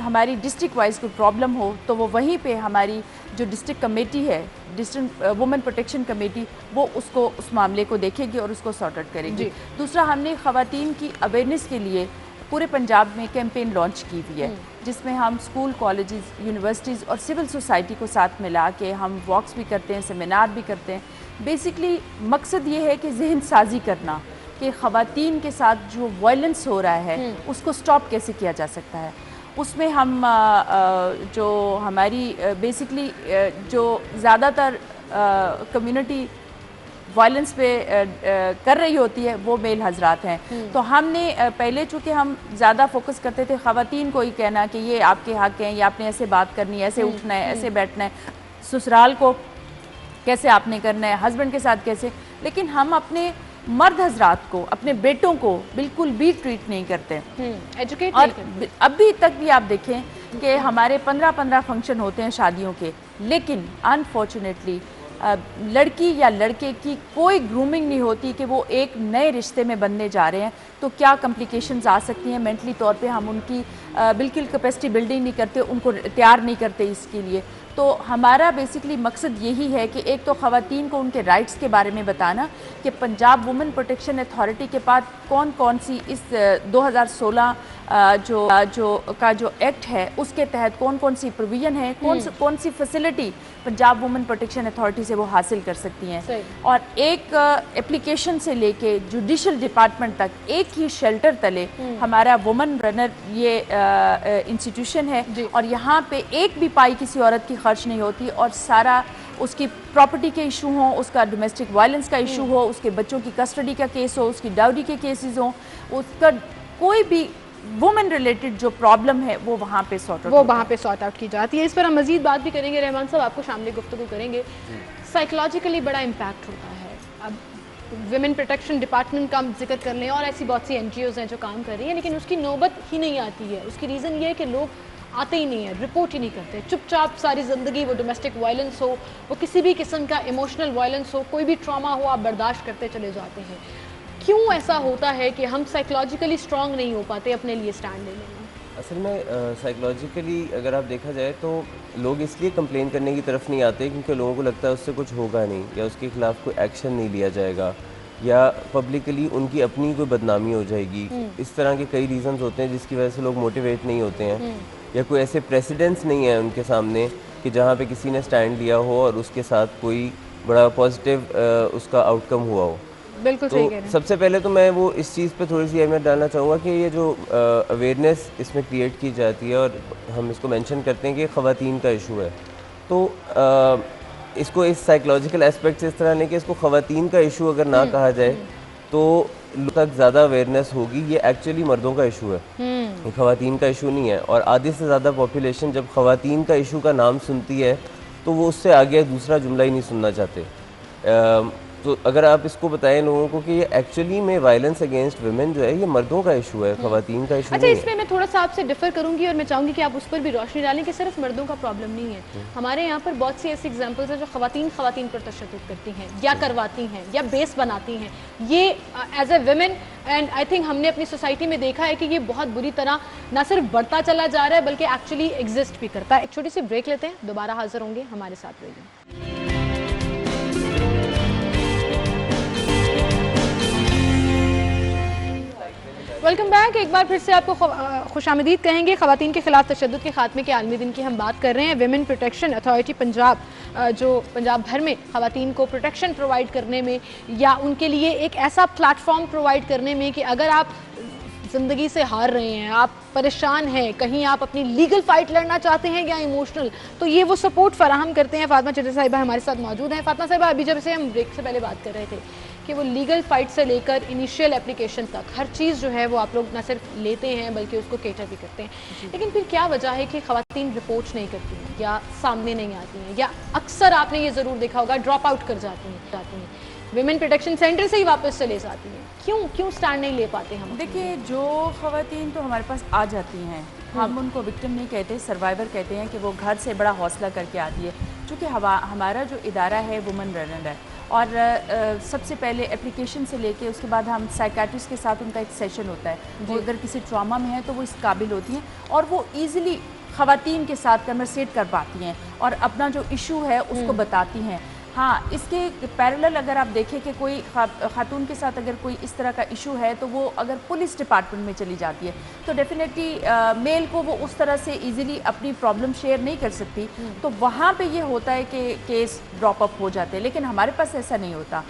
हमारी डिस्ट्रिक्ट वाइज कोई प्रॉब्लम हो तो वो वहीं पे हमारी जो डिस्ट्रिक्ट कमेटी है, डिस्ट्रिक्ट वुमेन प्रोटेक्शन कमेटी, वो उसको उस मामले को देखेगी और उसको सॉर्ट आउट करेगी। दूसरा, हमने ख़वातीन की अवेयरनेस के लिए पूरे पंजाब में कैंपेन लॉन्च की हुई है जिसमें हम स्कूल, कॉलेजेस, यूनिवर्सिटीज़ और सिविल सोसाइटी को साथ मिला के हम वॉक्स भी करते हैं, सेमिनार भी करते हैं। बेसिकली मकसद ये है कि जहन साजी करना कि ख़वातीन के साथ जो वायलेंस हो रहा है उसको स्टॉप कैसे किया जा सकता है। उसमें हम जो हमारी बेसिकली जो ज़्यादातर कम्युनिटी वायलेंस पे कर रही होती है वो मेल हजरात हैं। तो हमने पहले चूँकि हम ज़्यादा फोकस करते थे ख़वातीन को ही कहना कि ये आपके हक़ हैं, ये आपने ऐसे बात करनी है, ऐसे उठना है, ऐसे बैठना है, ससुराल को कैसे आपने करना है, हस्बैंड के साथ कैसे, लेकिन हम अपने मर्द हजरात को, अपने बेटों को बिल्कुल भी ट्रीट नहीं करते, एजुकेट और अभी तक भी आप देखें कि हमारे 15-15 फंक्शन होते हैं शादियों के, लेकिन अनफॉर्चुनेटली लड़की या लड़के की कोई ग्रूमिंग नहीं होती कि वो एक नए रिश्ते में बनने जा रहे हैं तो क्या कम्प्लिकेशंस आ सकती हैं। मेंटली तौर पे हम उनकी बिल्कुल कैपेसिटी बिल्डिंग नहीं करते, उनको तैयार नहीं करते इसके लिए। तो हमारा बेसिकली मकसद यही है कि एक तो ख़वातीन को उनके राइट्स के बारे में बताना कि पंजाब वुमेन प्रोटेक्शन अथॉरिटी के पास कौन कौन सी इस 2016 जो एक्ट है उसके तहत कौन कौन सी प्रोविज़न है, कौन सी facility Punjab women protection authority से वो हासिल कर सकती हैं। और एक एप्लीकेशन से लेके जुडिशल डिपार्टमेंट तक एक ही शेल्टर तले हमारा वुमेन रनर ये इंस्टीट्यूशन है और यहाँ पे एक भी पाई किसी औरत की खर्च नहीं होती और सारा उसकी प्रॉपर्टी के इशू हो, उसका डोमेस्टिक वायलेंस का इशू हो, उसके बच्चों की कस्टडी का केस हो, उसकी डाउरी के केसेस हो, उसका कोई भी वुमेन रिलेटेड जो प्रॉब्लम है वो वहाँ पे सॉर्ट आउट की जाती है। इस पर हम मजीद बात भी करेंगे। रहमान साहब, आपको शामिल गुफ्तगू करेंगे। साइकोलॉजिकली बड़ा इम्पैक्ट होता है। अब विमेन प्रोटेक्शन डिपार्टमेंट का हम जिक्र कर लें और ऐसी बहुत सी NGOs हैं जो काम कर रही हैं, लेकिन उसकी नौबत ही नहीं आती है। उसकी रीज़न ये है कि लोग आते ही नहीं है, रिपोर्ट ही नहीं करते, चुपचाप सारी ज़िंदगी, वो डोमेस्टिक वायलेंस हो, वो किसी भी किस्म का इमोशनल वायलेंस हो, कोई भी ट्रॉमा हो, आप बर्दाश्त करते चले जाते हैं। क्यों ऐसा होता है कि हम साइकोलॉजिकली स्ट्रांग नहीं हो पाते अपने लिए स्टैंड लेने में? असल में साइकोलॉजिकली अगर आप देखा जाए तो लोग इसलिए कंप्लेन करने की तरफ नहीं आते क्योंकि लोगों को लगता है उससे कुछ होगा नहीं या उसके खिलाफ़ कोई एक्शन नहीं लिया जाएगा या पब्लिकली उनकी अपनी कोई बदनामी हो जाएगी। इस तरह के कई रीज़न्स होते हैं जिसकी वजह से लोग मोटिवेट नहीं होते हैं या कोई ऐसे प्रेसिडेंट्स नहीं है उनके सामने कि जहाँ पे किसी ने स्टैंड लिया हो और उसके साथ कोई बड़ा पॉजिटिव उसका आउटकम हुआ हो। बिल्कुल तो सही कह रहे हैं। सबसे पहले तो मैं वो इस चीज़ पे थोड़ी सी अहमियत डालना चाहूँगा कि ये जो अवेयरनेस इसमें क्रिएट की जाती है और हम इसको मेंशन करते हैं कि ख़वातीन का इशू है, तो इसको इस साइकोलॉजिकल एस्पेक्ट से इस तरह नहीं कि इसको ख़वातीन का इशू अगर ना कहा जाए तो लोगों तक ज़्यादा अवेयरनेस होगी। ये एक्चुअली मर्दों का इशू है, ये ख़वातीन का इशू नहीं है। और आधे से ज़्यादा पॉपुलेशन जब ख़वातीन का इशू का नाम सुनती है तो वो उससे आगे दूसरा जुमला ही नहीं सुनना चाहते। तो अगर आप इसको बताएं लोगों को कि ये एक्चुअली में वायलेंस अगेंस्ट वुमेन जो है ये मर्दों का इशू है, खवातीन का इशू अच्छा, नहीं इसमें है। मैं थोड़ा सा आपसे डिफर करूंगी और मैं चाहूंगी कि आप उस पर भी रोशनी डालें कि सिर्फ मर्दों का प्रॉब्लम नहीं है। हमारे यहाँ पर बहुत सी ऐसी एग्जांपल्स हैं जो खवातीन पर तशद्दुद करती हैं या करवाती हैं या बेस बनाती हैं। ये as a women and I think हमने अपनी सोसाइटी में देखा है कि ये बहुत बुरी तरह ना सिर्फ बढ़ता चला जा रहा है बल्कि एक्चुअली एग्जिस्ट भी करता है। एक छोटी सी ब्रेक लेते हैं, दोबारा हाजिर होंगे, हमारे साथ रहिए। Welcome back. एक बार फिर से आपको खुशामदीद कहेंगे। ख़वातीन के खिलाफ तशद्दुद के खात्मे के आलमी दिन की हम बात कर रहे हैं। विमेन प्रोटेक्शन अथॉरिटी पंजाब जो पंजाब भर में ख़वातीन को प्रोटेक्शन प्रोवाइड करने में या उनके लिए एक ऐसा प्लेटफॉर्म प्रोवाइड करने में कि अगर आप ज़िंदगी से हार रहे हैं, आप परेशान हैं, कहीं आप अपनी लीगल फाइट लड़ना चाहते हैं या इमोशनल, तो ये वो सपोर्ट फराहम करते हैं। फातिमा चटर साहिबा हमारे साथ मौजूद हैं। फातिमा साहिबा, अभी जब से हम ब्रेक से पहले बात कर रहे थे कि वो लीगल फाइट से लेकर इनिशियल एप्लीकेशन तक हर चीज़ जो है वो आप लोग न सिर्फ लेते हैं बल्कि उसको केटर भी करते हैं। लेकिन फिर क्या वजह है कि ख़वातीन रिपोर्ट नहीं करती हैं या सामने नहीं आती हैं या अक्सर आपने ये ज़रूर देखा होगा ड्रॉप आउट कर जाती हैं, विमेन प्रोटेक्शन सेंटर से ही वापस चले जाती हैं? क्यों स्टैंड नहीं ले पाते हम? देखिए, जो ख़वातीन तो हमारे पास आ जाती हैं, हम उनको विक्टिम नहीं कहते, सर्वाइवर कहते हैं कि वो घर से बड़ा हौसला करके आती है। चूँकि हमारा जो इदारा है वुमेन रनर है और सबसे पहले एप्लीकेशन से लेके उसके बाद हम साइकेट्रिस्ट के साथ उनका एक सेशन होता है। वो अगर किसी ट्रॉमा में है तो वो इस काबिल होती हैं और वो ईज़िली ख़वातीन के साथ कन्वर्सेट कर पाती हैं और अपना जो इशू है उसको बताती हैं। हाँ, इसके पैरेलल अगर आप देखें कि कोई खातून के साथ अगर कोई इस तरह का इशू है तो वो अगर पुलिस डिपार्टमेंट में चली जाती है तो डेफिनेटली मेल को वो उस तरह से इजीली अपनी प्रॉब्लम शेयर नहीं कर सकती, तो वहाँ पे ये होता है कि केस ड्रॉप अप हो जाते हैं। लेकिन हमारे पास ऐसा नहीं होता।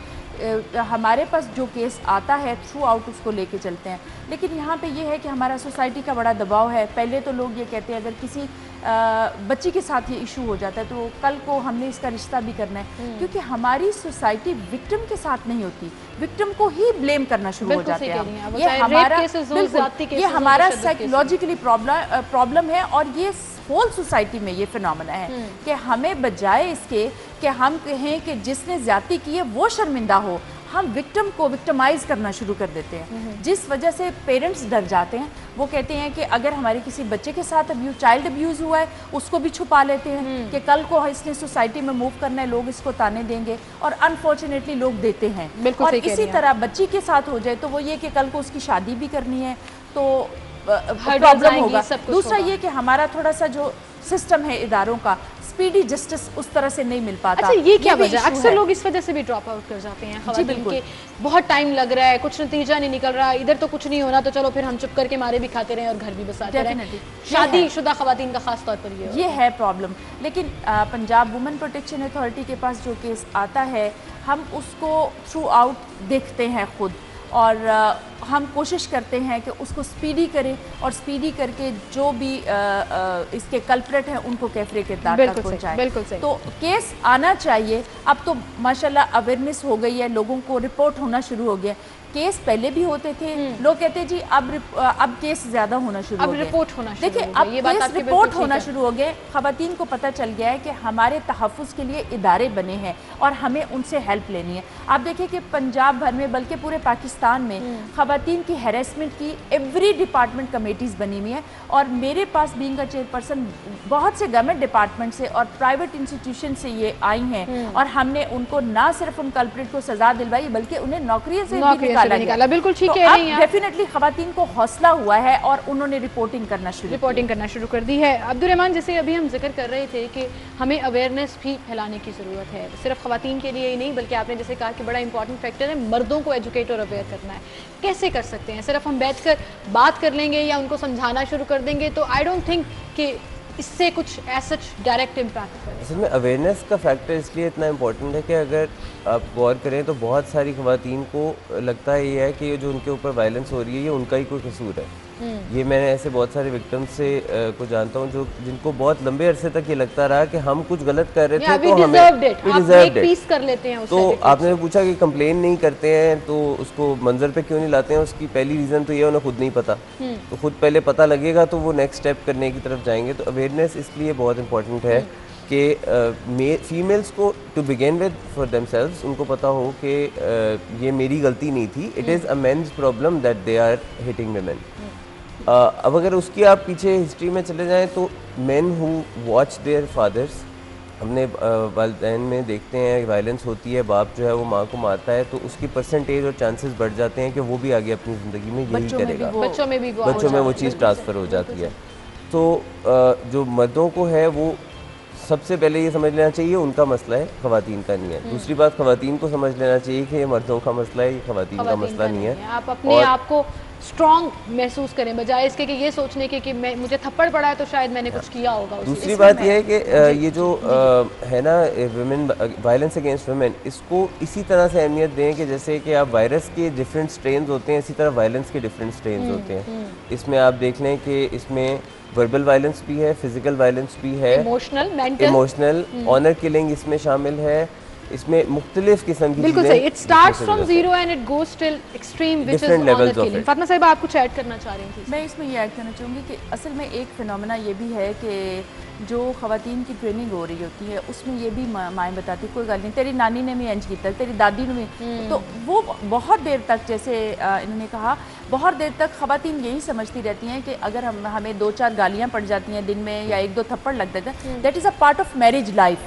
हमारे पास जो केस आता है थ्रू आउट उसको लेके चलते हैं। लेकिन यहाँ पे ये है कि हमारा सोसाइटी का बड़ा दबाव है। पहले तो लोग ये कहते हैं अगर किसी बच्ची के साथ ये इशू हो जाता है तो कल को हमने इसका रिश्ता भी करना है, क्योंकि हमारी सोसाइटी विक्टिम के साथ नहीं होती, विक्टिम को ही ब्लेम करना शुरू हो जाते हैं। ये हमारा साइकोलॉजिकली प्रॉब्लम है और ये होल सोसाइटी में ये फिनोमेना है कि हमें बजाय इसके कि हम कहें कि जिसने ज्यादती की है वो शर्मिंदा हो, हम विक्टिम को विक्टिमाइज करना शुरू कर देते हैं, जिस वजह से पेरेंट्स डर जाते हैं। वो कहते हैं कि अगर हमारे किसी बच्चे के साथ चाइल्ड अब्यूज़ हुआ है उसको भी छुपा लेते हैं कि कल को इसने सोसाइटी में मूव करना है, लोग इसको ताने देंगे, और अनफॉर्चुनेटली लोग देते हैं। और इसी तरह बच्ची के साथ हो जाए तो वो ये कि कल को उसकी शादी भी करनी है तो प्रॉब्लम होगा। दूसरा ये कि हमारा थोड़ा सा जो सिस्टम है इदारों का, स्पीडी जस्टिस उस तरह से नहीं मिल पाता। अच्छा, ये क्या वजह? अक्सर लोग इस वजह से भी ड्रॉप आउट कर जाते हैं ख़वातीन के, बहुत टाइम लग रहा है, कुछ नतीजा नहीं निकल रहा, इधर तो कुछ नहीं होना तो चलो फिर हम चुप करके मारे भी खाते रहे और घर भी बसाते रहे। शादीशुदा ख़वातीन का खास तौर पर ये है प्रॉब्लम। लेकिन पंजाब वुमेन प्रोटेक्शन अथॉरिटी के पास जो केस आता है हम उसको थ्रू आउट देखते हैं खुद, और हम कोशिश करते हैं कि उसको स्पीडी करें और स्पीडी करके जो भी इसके कल्प्रेट हैं उनको कैफरे किरदार तक पहुंचाएं। तो केस आना चाहिए। अब तो माशाल्लाह अवेयरनेस हो गई है, लोगों को रिपोर्ट होना शुरू हो गया। केस पहले भी होते थे, लोग कहते जी अब केस ज्यादा होना शुरू हो गया, रिपोर्ट होना शुरू। देखिए अब केस रिपोर्ट होना शुरू हो गए। खवातीन को पता चल गया है कि हमारे तहफ़्फ़ुज़ के लिए इदारे बने हैं और हमें उनसे हेल्प लेनी है। आप देखिए कि पंजाब भर में बल्कि पूरे पाकिस्तान में खवातीन की हैरेसमेंट की एवरी डिपार्टमेंट कमेटीज़ बनी हुई हैं, और मेरे पास बीइंग अ चेयरपर्सन बहुत से गवर्नमेंट डिपार्टमेंट से और प्राइवेट इंस्टीट्यूशन से ये आई हैं, और हमने उनको ना सिर्फ उन कल्प्रिट को सज़ा दिलवाई बल्कि उन्हें नौकरी से भी निकाला। बिल्कुल ठीक कह रही हैं। डेफिनेटली खवातीन को हौसला हुआ है और उन्होंने रिपोर्टिंग करना शुरू कर दी है। अब्दुर्रहमान, जैसे अभी हम जिक्र कर रहे थे कि हमें अवेयरनेस भी फैलाने की ज़रूरत है, सिर्फ खवातीन के लिए ही नहीं बल्कि आपने जैसे कहा कि बड़ा इंपॉर्टेंट फैक्टर है मर्दों को एजुकेट और अवेयर करना है। कैसे कर सकते हैं? सिर्फ हम बैठकर बात कर लेंगे या उनको समझाना शुरू कर देंगे तो आई डोंट थिंक कि इससे कुछ ऐसा डायरेक्ट इम्पैक्ट करें। असल में अवेयरनेस का फैक्टर इसलिए इतना इम्पोर्टेंट है कि अगर आप गौर करें तो बहुत सारी ख़वातीन को लगता है ये है कि ये जो उनके ऊपर वायलेंस हो रही है ये उनका ही कोई कसूर है। ये मैंने ऐसे बहुत सारे विक्टिम्स से को जानता हूँ जो जिनको बहुत लंबे अरसे तक ये लगता रहा कि हम कुछ गलत कर रहे थे तो हमें पीस कर लेते हैं। तो आपने पूछा कि कंप्लेन नहीं करते हैं तो उसको मंजर पे क्यों नहीं लाते हैं, उसकी पहली रीज़न तो ये उन्हें खुद नहीं पता। तो खुद पहले पता लगेगा तो वो नेक्स्ट स्टेप करने की तरफ जाएंगे। तो अवेयरनेस इसलिए बहुत इंपॉर्टेंट है। कि फीमेल्स को to begin with for themselves उनको पता हो कि ये मेरी गलती नहीं थी, it is a men's problem that they are hitting women. अब अगर उसकी आप पीछे हिस्ट्री में चले जाएं तो men who watch their fathers, अपने वालिदैन में देखते हैं वायलेंस होती है, बाप जो है वो माँ को मारता है, तो उसकी परसेंटेज और चांसेस बढ़ जाते हैं कि वो भी आगे अपनी ज़िंदगी में यही करेगा, बच्चों में वो चीज़ ट्रांसफ़र हो जाती है। तो जो मर्दों को है वो सबसे पहले ये समझ लेना चाहिए उनका मसला है, ख़वातीन का नहीं है। दूसरी बात, ख़वातीन को समझ लेना चाहिए कि ये मर्दों का मसला है, ये ख़वातीन का मसला नहीं है। आप अपने आप को स्ट्रॉन्ग महसूस करें बजाय इसके कि ये सोचने के कि मैं मुझे थप्पड़ पड़ा है तो शायद मैंने कुछ किया होगा। दूसरी बात यह है कि ये जो है ना वुमेन वायलेंस अगेंस्ट वुमेन, इसको इसी तरह से अहमियत दें कि जैसे कि आप वायरस के डिफरेंट स्ट्रेन्स होते हैं, इसी तरह वायलेंस के डिफरेंट स्ट्रेन्स होते हैं। इसमें आप देख लें कि इसमें वर्बल वायलेंस भी है, फिजिकल वायलेंस भी है, इमोशनल ऑनर किलिंग इसमें शामिल है, इसमें मुख्तलिफ किस्म की बिल्कुल सही। It starts from zero and it goes till extreme which is honour killing. Fatima साहिबा आप कुछ ऐड करना चाह रही थी? मैं इसमें ये ऐड करना चाहूँगी कि असल में एक फिनोमेना ये भी है कि जो ख़वातीन की ट्रेनिंग हो रही होती है उसमें ये भी माएँ बताती कोई गल नहीं, तेरी नानी ने भी इंज किया, तेरी दादी ने भी, तो वो बहुत देर तक, जैसे इन्होंने कहा, बहुत देर तक ख़वातीन यही समझती रहती हैं कि अगर हमें 2-4 गालियाँ पड़ जाती हैं दिन में या 1-2 थप्पड़ लग जाते हैं, that is a part of marriage life,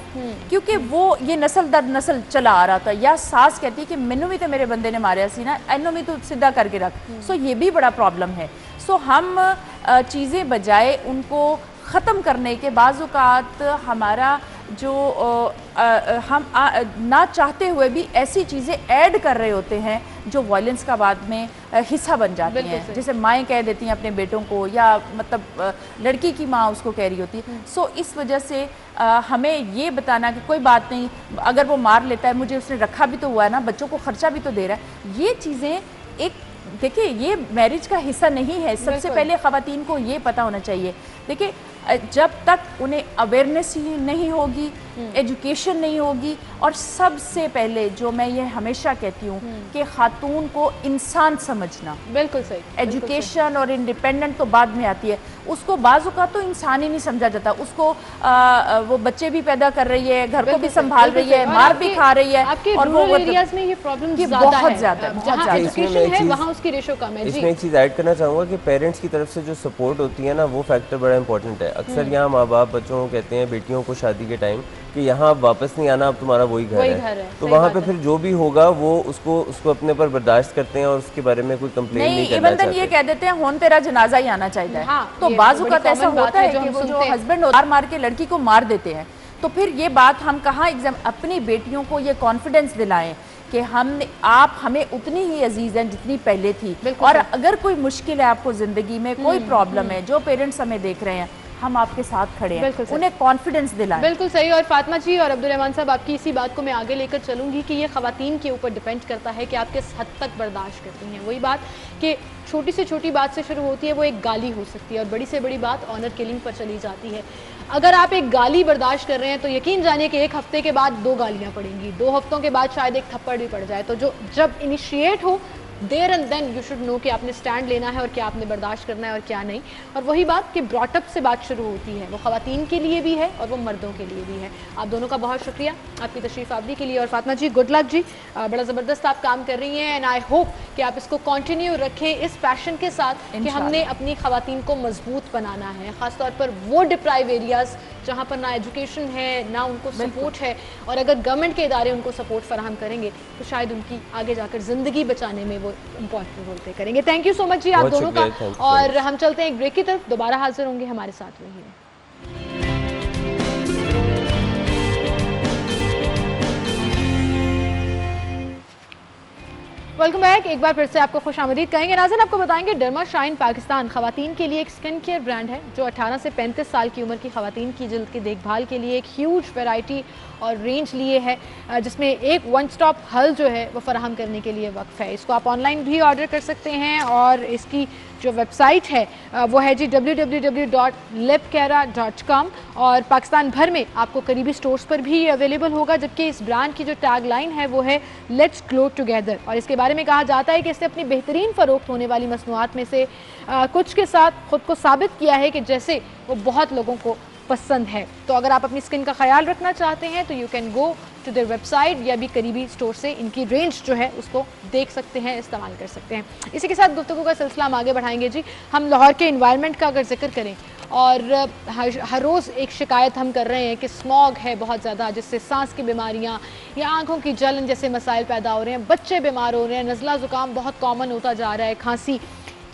क्योंकि वो ये नस्ल दर नस्ल चला आ रहा था। या सास कहती है कि मैनू भी तो मेरे बंदे ने मारिया सी ना, एनू भी तो सीधा करके रख। सो ये भी बड़ा प्रॉब्लम है। सो हम चीज़ें बजाय उनको ख़त्म करने के, बाज़-औक़ात हमारा जो हम ना चाहते हुए भी ऐसी चीज़ें ऐड कर रहे होते हैं जो वायलेंस का बाद में हिस्सा बन जाती हैं। जैसे माएँ कह देती हैं अपने बेटों को, या मतलब लड़की की माँ उसको कह रही होती है। सो इस वजह से हमें ये बताना कि कोई बात नहीं, अगर वो मार लेता है, मुझे उसने रखा भी तो हुआ है ना, बच्चों को ख़र्चा भी तो दे रहा है। ये चीज़ें एक, देखिए, ये मैरिज का हिस्सा नहीं है। सबसे पहले ख़वातीन को ये पता होना चाहिए। देखिए, जब तक उन्हें अवेयरनेस ही नहीं होगी, एजुकेशन नहीं होगी, और सबसे पहले जो मैं ये हमेशा कहती हूँ कि खातून को इंसान समझना, बिल्कुल सही, एजुकेशन और इंडिपेंडेंट तो बाद में आती है, उसको बाज़ औक़ात तो इंसान ही नहीं समझा जाता। उसको वो बच्चे भी पैदा कर रही है, घर को भी संभाल रही है, मार भी खा रही है, और वो एरियाज में ये प्रॉब्लम बहुत ज़्यादा है। इसमें एक चीज़ ऐड करना चाहूँगा कि पेरेंट्स की तरफ से जो सपोर्ट होती है ना, वो फैक्टर बड़ा इंपॉर्टेंट है। अक्सर यहाँ माँ बाप बच्चों को कहते हैं, बेटियों को शादी के टाइम, कि यहाँ आप वापस नहीं आना, अब तुम्हारा वही घर है। तो वहाँ पे फिर जो भी होगा वो उसको अपने पर बर्दाश्त करते हैं और उसके बारे में कोई कंप्लेन नहीं करना चाहते। ये कह देते हैं होन तेरा जनाजा ही आना चाहिए। तो बाज़ औक़ात ऐसा होता है कि वो जो हस्बैंड मार के लड़की को मार देते हैं, तो फिर ये बात हम कहाँ अपनी बेटियों को ये कॉन्फिडेंस दिलाएं कि आप हमें उतनी ही अजीज़ हैं जितनी पहले थी, और अगर कोई मुश्किल है आपको ज़िंदगी में, कोई प्रॉब्लम है, जो पेरेंट्स हमें देख रहे हैं, हम आपके साथ खड़े हैं, उन्हें कॉन्फिडेंस दिलाएं। बिल्कुल सही। और फातिमा जी और अब्दुल रहमान साहब, आपकी इसी बात को मैं आगे लेकर चलूंगी कि ये ख़वातीन के ऊपर डिपेंड करता है कि आप किस हद तक बर्दाश्त करती हैं। वही बात कि छोटी से छोटी बात से शुरू होती है, वो एक गाली हो सकती है, और बड़ी से बड़ी बात ऑनर किलिंग पर चली जाती है। अगर आप एक गाली बर्दाश्त कर रहे हैं तो यकीन जानिए कि 1 हफ्ते के बाद 2 गालियाँ पड़ेंगी, 2 हफ्तों के बाद शायद 1 थप्पड़ भी पड़ जाए। तो जब इनिशिएट हो, there and then you should know कि आपने स्टैंड लेना है और क्या आपने बर्दाश्त करना है और क्या नहीं। और वही बात कि ब्रॉटअप से बात शुरू होती है, वो ख़वातीन के लिए भी है और वो मर्दों के लिए भी है। आप दोनों का बहुत शुक्रिया आपकी तशरीफ़ आवरी के लिए। और फातिमा जी, गुड लक जी, बड़ा ज़बरदस्त आप काम कर रही हैं, एंड आई होप कि आप इसको कंटिन्यू रखें इस पैशन के साथ कि हमने अपनी ख़वातीन को मजबूत बनाना है, ख़ासतौर पर वो डिप्राइव एरियाज़ जहाँ पर ना एजुकेशन है, ना उनको सपोर्ट है, और अगर गवर्नमेंट के इदारे उनको सपोर्ट फराहम करेंगे तो शायद उनकी आगे जाकर ज़िंदगी बचाने में वो इम्पॉर्टेंट रोल प्ले करेंगे। थैंक यू सो मच जी आप दोनों का। और हम चलते हैं एक ब्रेक की तरफ, दोबारा हाजिर होंगे, हमारे साथ रहिए। Welcome back. एक बार फिर से आपको खुशामदीद कहेंगे। नाज़रीन, आपको बताएंगे डर्मा शाइन पाकिस्तान ख़वातीन के लिए एक स्किन केयर ब्रांड है जो 18 से 35 साल की उम्र की ख़वातीन की जिल्द की देखभाल के लिए एक ह्यूज वैरायटी और रेंज लिए है, जिसमें एक वन स्टॉप हल जो है वो फराहम करने के लिए वक्फ है। इसको आप ऑनलाइन भी ऑर्डर कर सकते हैं, और इसकी जो वेबसाइट है वो है जी www.lipcara.com, और पाकिस्तान भर में आपको करीबी स्टोर्स पर भी अवेलेबल होगा। जबकि इस ब्रांड की जो टैग लाइन है वो है लेट्स ग्लो टुगेदर, और इसके बारे में कहा जाता है कि इसने अपनी बेहतरीन फ़रोख्त होने वाली मसनूआत में से कुछ के साथ ख़ुद को साबित किया है कि जैसे वो बहुत लोगों को पसंद है। तो अगर आप अपनी स्किन का ख्याल रखना चाहते हैं तो you can go to their website या भी करीबी स्टोर से इनकी रेंज जो है उसको देख सकते हैं, इस्तेमाल कर सकते हैं। इसी के साथ गुफ्तगू का सिलसिला हम आगे बढ़ाएंगे जी। हम लाहौर के इन्वायरमेंट का अगर जिक्र करें और हर रोज़ एक शिकायत हम कर रहे हैं कि स्मॉग है बहुत ज़्यादा, जिससे सांस की बीमारियां या आंखों की जलन जैसे मसाइल पैदा हो रहे हैं, बच्चे बीमार हो रहे हैं, नज़ला ज़ुकाम बहुत कॉमन होता जा रहा है, खांसी।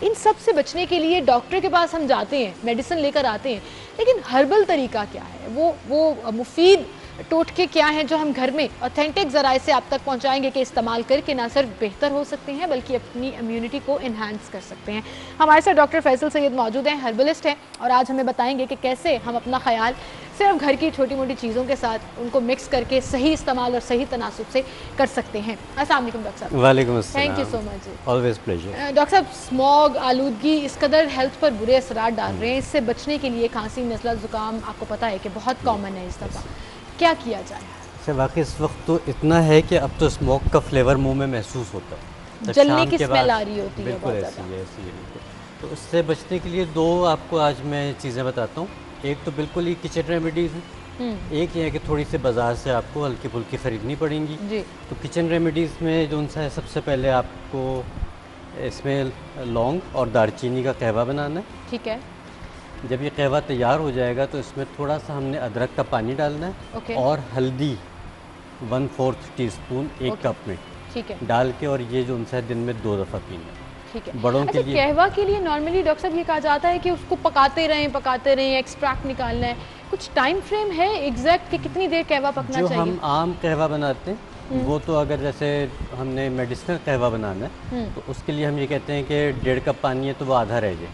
इन सब से बचने के लिए डॉक्टर के पास हम जाते हैं, मेडिसिन लेकर आते हैं, लेकिन हर्बल तरीका क्या है, वो मुफीद टोटके क्या हैं जो हम घर में ऑथेंटिक ज़राए से आप तक पहुंचाएंगे कि इस्तेमाल करके ना सिर्फ बेहतर हो सकते हैं बल्कि अपनी इम्यूनिटी को इन्हांस कर सकते हैं। हमारे साथ डॉक्टर फैसल सैयद मौजूद हैं, हर्बलिस्ट हैं, और आज हमें बताएंगे कि कैसे हम अपना ख्याल सिर्फ घर की छोटी मोटी चीज़ों के साथ उनको मिक्स करके सही इस्तेमाल और सही तनासुब से कर सकते हैं। अस्सलाम वालेकुम डॉक्टर साहब। वालेकुम अस्सलाम। Thank you so much. Always pleasure. Doctor साहब, स्मॉग, आलूदगी इस कदर हेल्थ पर बुरे असरात डाल रहे हैं, इससे बचने के लिए खांसी, नज़ला ज़ुकाम आपको पता है कि बहुत कॉमन है इस दफ़ा, क्या किया जाए? से वाकई इस वक्त तो इतना है कि अब तो स्मोक का फ्लेवर मुंह में महसूस होता है, जलने की स्मेल आ रही होती है बिल्कुल बहुत ऐसी ज़्यादा। है, ऐसी है बिल्कुल। तो उससे बचने के लिए दो आपको आज मैं चीज़ें बताता हूँ। एक तो बिल्कुल ही किचन रेमेडीज़ हैं, एक ये है कि थोड़ी सी बाज़ार से आपको हल्की फुल्की ख़रीदनी पड़ेंगी जी। तो किचन रेमेडीज़ में जो उनसा है, सबसे पहले आपको इसमें लौंग और दालचीनी का कहवा बनाना है। ठीक है। जब ये कहवा तैयार हो जाएगा तो इसमें थोड़ा सा हमने अदरक का पानी डालना है ओके। और हल्दी 1/4 टीस्पून एक ओके। कप में ठीक है। डाल के, और ये जो उनसे दिन में 2 दफ़ा पीना है। ठीक है। बड़ों अच्छा, के लिए कहवा के लिए नॉर्मली डॉक्टर साहब ये कहा जाता है कि उसको पकाते रहें, एक्सट्रैक्ट निकालना है, कुछ टाइम फ्रेम है एग्जैक्ट कि कितनी देर कहवा पकना जो चाहिए? हम आम कहवा बनाते हैं वो तो अगर जैसे हमने मेडिसिनल कहवा बनाना है तो उसके लिए हम ये कहते हैं कि 1.5 कप पानी है तो वो आधा रह जाए।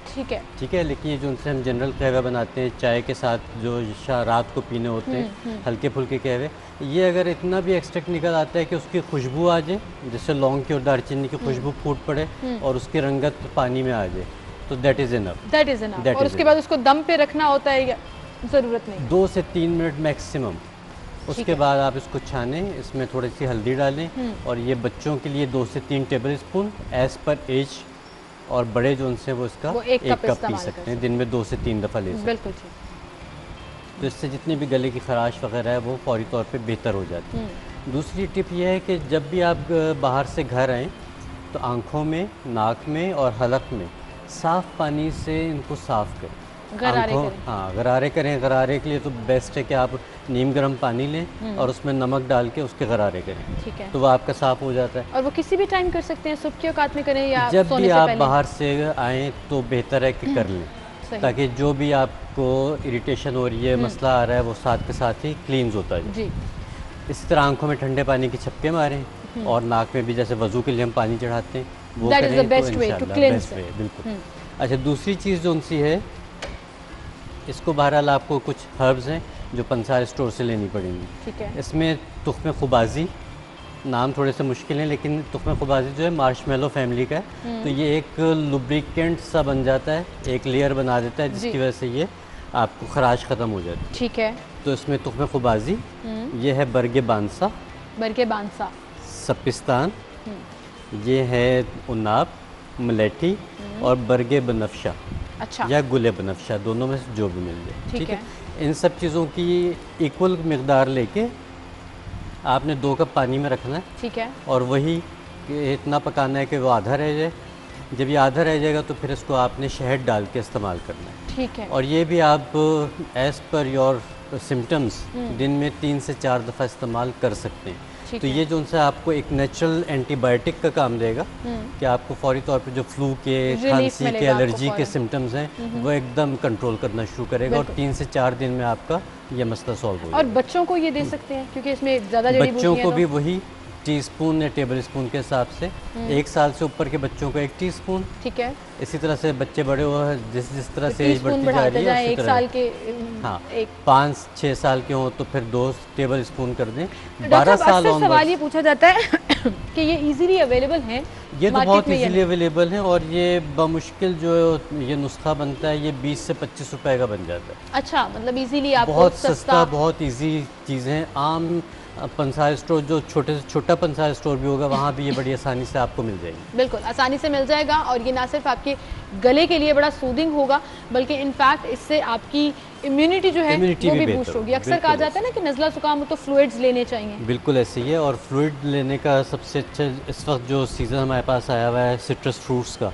ठीक है। ठीक है, लेकिन ये जो उनसे हम जनरल कहवा बनाते हैं चाय के साथ, जो रात को पीने होते हैं हल्के फुल्के कहवे, ये अगर इतना भी एक्सट्रैक्ट निकल आता है कि उसकी खुशबू आ जाए, जैसे लौंग की और दालचीनी की खुशबू फूट पड़े और उसकी रंगत पानी में आ जाए, तो that is enough. That is enough. और उसके बाद उसको दम पे रखना होता है या ज़रूरत नहीं? 2 से 3 मिनट मैक्सिमम। उसके बाद आप इसको छानें, इसमें थोड़ी सी हल्दी डालें, और ये बच्चों के लिए 2 से 3 tablespoon as per age, और बड़े जो उनसे वो इसका वो 1 कप पी इस्तेमाल सकते हैं, दिन में 2 से 3 दफ़ा ले सकते हैं। बिल्कुल ठीक। तो इससे जितनी भी गले की खराश वगैरह है वो फौरी तौर पे बेहतर हो जाती है। दूसरी टिप ये है कि जब भी आप बाहर से घर आएँ तो आँखों में, नाक में और हलक में साफ़ पानी से इनको साफ़ करें। गरारे करें। हाँ, गरारे करें। गरारे के लिए तो बेस्ट है कि आप नीम गर्म पानी लें और उसमें नमक डाल के उसके गरारे करें, ठीक है। तो वो आपका साफ़ हो जाता है। और वो किसी भी टाइम कर सकते हैं, सुबह के औकात में करें या जब सोने भी से आप पहले? बाहर से आएँ तो बेहतर है कि कर लें, सही। ताकि जो भी आपको इरिटेशन हो रही है, मसला आ रहा है, वो साथ के साथ ही क्लींस होता है। जी। इसी तरह आंखों में ठंडे पानी के छप्पे मारें, और नाक में भी जैसे वज़ू के लिए हम पानी चढ़ाते हैं वो That is करें, the best तो way to इंशाल्लाह cleanse best way, बिल्कुल। अच्छा, दूसरी चीज़ जो उनसी है, इसको बहरहाल आपको कुछ हर्ब्स हैं जो पंसार स्टोर से लेनी पड़ेंगी। ठीक है। इसमें तुख्म खुबाजी, नाम थोड़े से मुश्किल हैं, लेकिन तुख्म खुबाजी जो है मार्शमेलो फैमिली का है, तो ये एक लुब्रिकेंट सा बन जाता है, एक लेयर बना देता है, जिसकी वजह से ये आपको खराश ख़त्म हो जाती है। ठीक है। तो इसमें तुख्म खुबाजी, ये है बरगे बांसा, बरके बांसा, सपिस्तान, ये है उन्नाब, मलेठी और बरगे बनफशा, अच्छा, या गुले बनफशा, दोनों में से जो भी मिल जाए। ठीक है। इन सब चीज़ों की इक्वल मिकदार लेके आपने 2 कप पानी में रखना है, ठीक है। और वही इतना पकाना है कि वो आधा रह जाए। जब ये आधा रह जाएगा तो फिर इसको आपने शहद डाल के इस्तेमाल करना है। ठीक है। और ये भी आप एज़ पर योर सिम्टम्स दिन में 3 से 4 दफ़ा इस्तेमाल कर सकते हैं। ठीक तो है। ये जो उनसे आपको एक नेचुरल एंटीबायोटिक का काम देगा कि आपको फौरी तौर पे जो फ्लू के, Relief खांसी के, मिलेगा आपको एलर्जी के फौरन। सिम्टम्स हैं वो एकदम कंट्रोल करना शुरू करेगा, और 3 से 4 दिन में आपका ये मसला सॉल्व हो और जाएगा। बच्चों को ये दे सकते हैं क्योंकि इसमें ज़्यादा जड़ी बच्चों बूटियां को तो- भी वही टीस्पून या टेबल स्पून के हिसाब से, 1 साल से ऊपर के बच्चों को 1 टीस्पून, ठीक है। इसी तरह से बच्चे बड़े हुए जिस जिस तरह से एज टीस्पून बढ़ती जा बढ़ाते रही है जाएं, उसी 1 तरह। साल के हाँ, एक 5-6 साल के हों तो फिर 2 टेबल स्पून कर दें। डॉक्टर 12 साहब, साल अक्सर सवाल onwards- ये पूछा जाता है कि ये इजीली अवेलेबल हैं ये तो मार्केट बहुत में या इजीली नहीं? अवेलेबल है, और ये बमुश्किल जो ये नुस्खा बनता है ये 20 से 25 रुपए का बन जाता है। अच्छा, मतलब इजीली आपको बहुत सस्ता। बहुत इजी चीज़ें, आम पंसार स्टोर जो छोटे से छोटा पंसार स्टोर भी होगा वहाँ भी ये बड़ी आसानी से आपको मिल जाएगी। बिल्कुल आसानी से मिल जाएगा और ये ना सिर्फ आपके गले के लिए बड़ा सूदिंग होगा बल्कि इनफैक्ट इससे आपकी इम्यूनिटी जो है वो भी बूस्ट होगी। अक्सर कहा जाता है ना कि नज़ला ज़ुकाम हो तो फ्लूइड्स लेने चाहिए। बिल्कुल ऐसे ही है और फ्लूइड लेने का सबसे अच्छा इस वक्त जो सीज़न हमारे पास आया हुआ है सिट्रस फ्रूट्स का,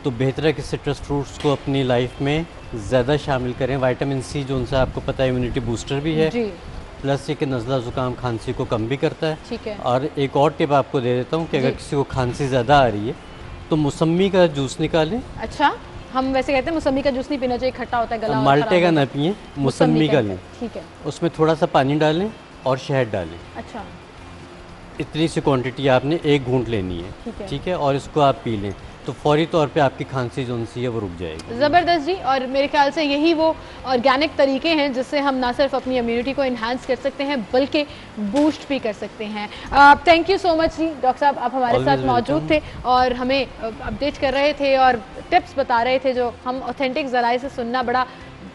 तो बेहतर है कि सिट्रस फ्रूट्स को अपनी लाइफ में ज़्यादा शामिल करें। विटामिन सी जो उनसे आपको पता है इम्यूनिटी बूस्टर भी है, प्लस ये कि नज़ला ज़ुकाम खांसी को कम भी करता है। ठीक है। और एक और टिप आपको दे देता हूँ कि अगर किसी को खांसी ज़्यादा आ रही है तो मौसमी का जूस निकालें। अच्छा, हम वैसे कहते हैं मौसमी का जूस नहीं पीना चाहिए, खट्टा होता है गला। माल्टे का ना पिए, मौसमी का लें। ठीक है। उसमें थोड़ा सा पानी डालें और शहद डालें। अच्छा, इतनी सी क्वांटिटी आपने एक घूंट लेनी है, ठीक है, और इसको आप पी लें तो फौरी तौर पे आपकी खांसी जो सी है वो रुक जाएगी। ज़बरदस्त जी। और मेरे ख्याल से यही वो ऑर्गेनिक तरीके हैं जिससे हम ना सिर्फ अपनी इम्यूनिटी को इन्हांस कर सकते हैं बल्कि बूस्ट भी कर सकते हैं। थैंक यू सो मच जी डॉक्टर साहब, आप हमारे साथ मौजूद थे और हमें अपडेट कर रहे थे और टिप्स बता रहे थे जो हम ऑथेंटिक ज़राए से सुनना बड़ा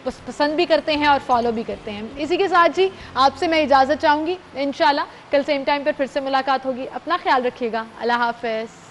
पसंद भी करते हैं और फॉलो भी करते हैं। इसी के साथ जी आपसे मैं इजाज़त चाहूँगी। इंशाल्लाह कल सेम टाइम पर फिर से मुलाकात होगी। अपना ख्याल रखिएगा। अल्लाह हाफ़िज़।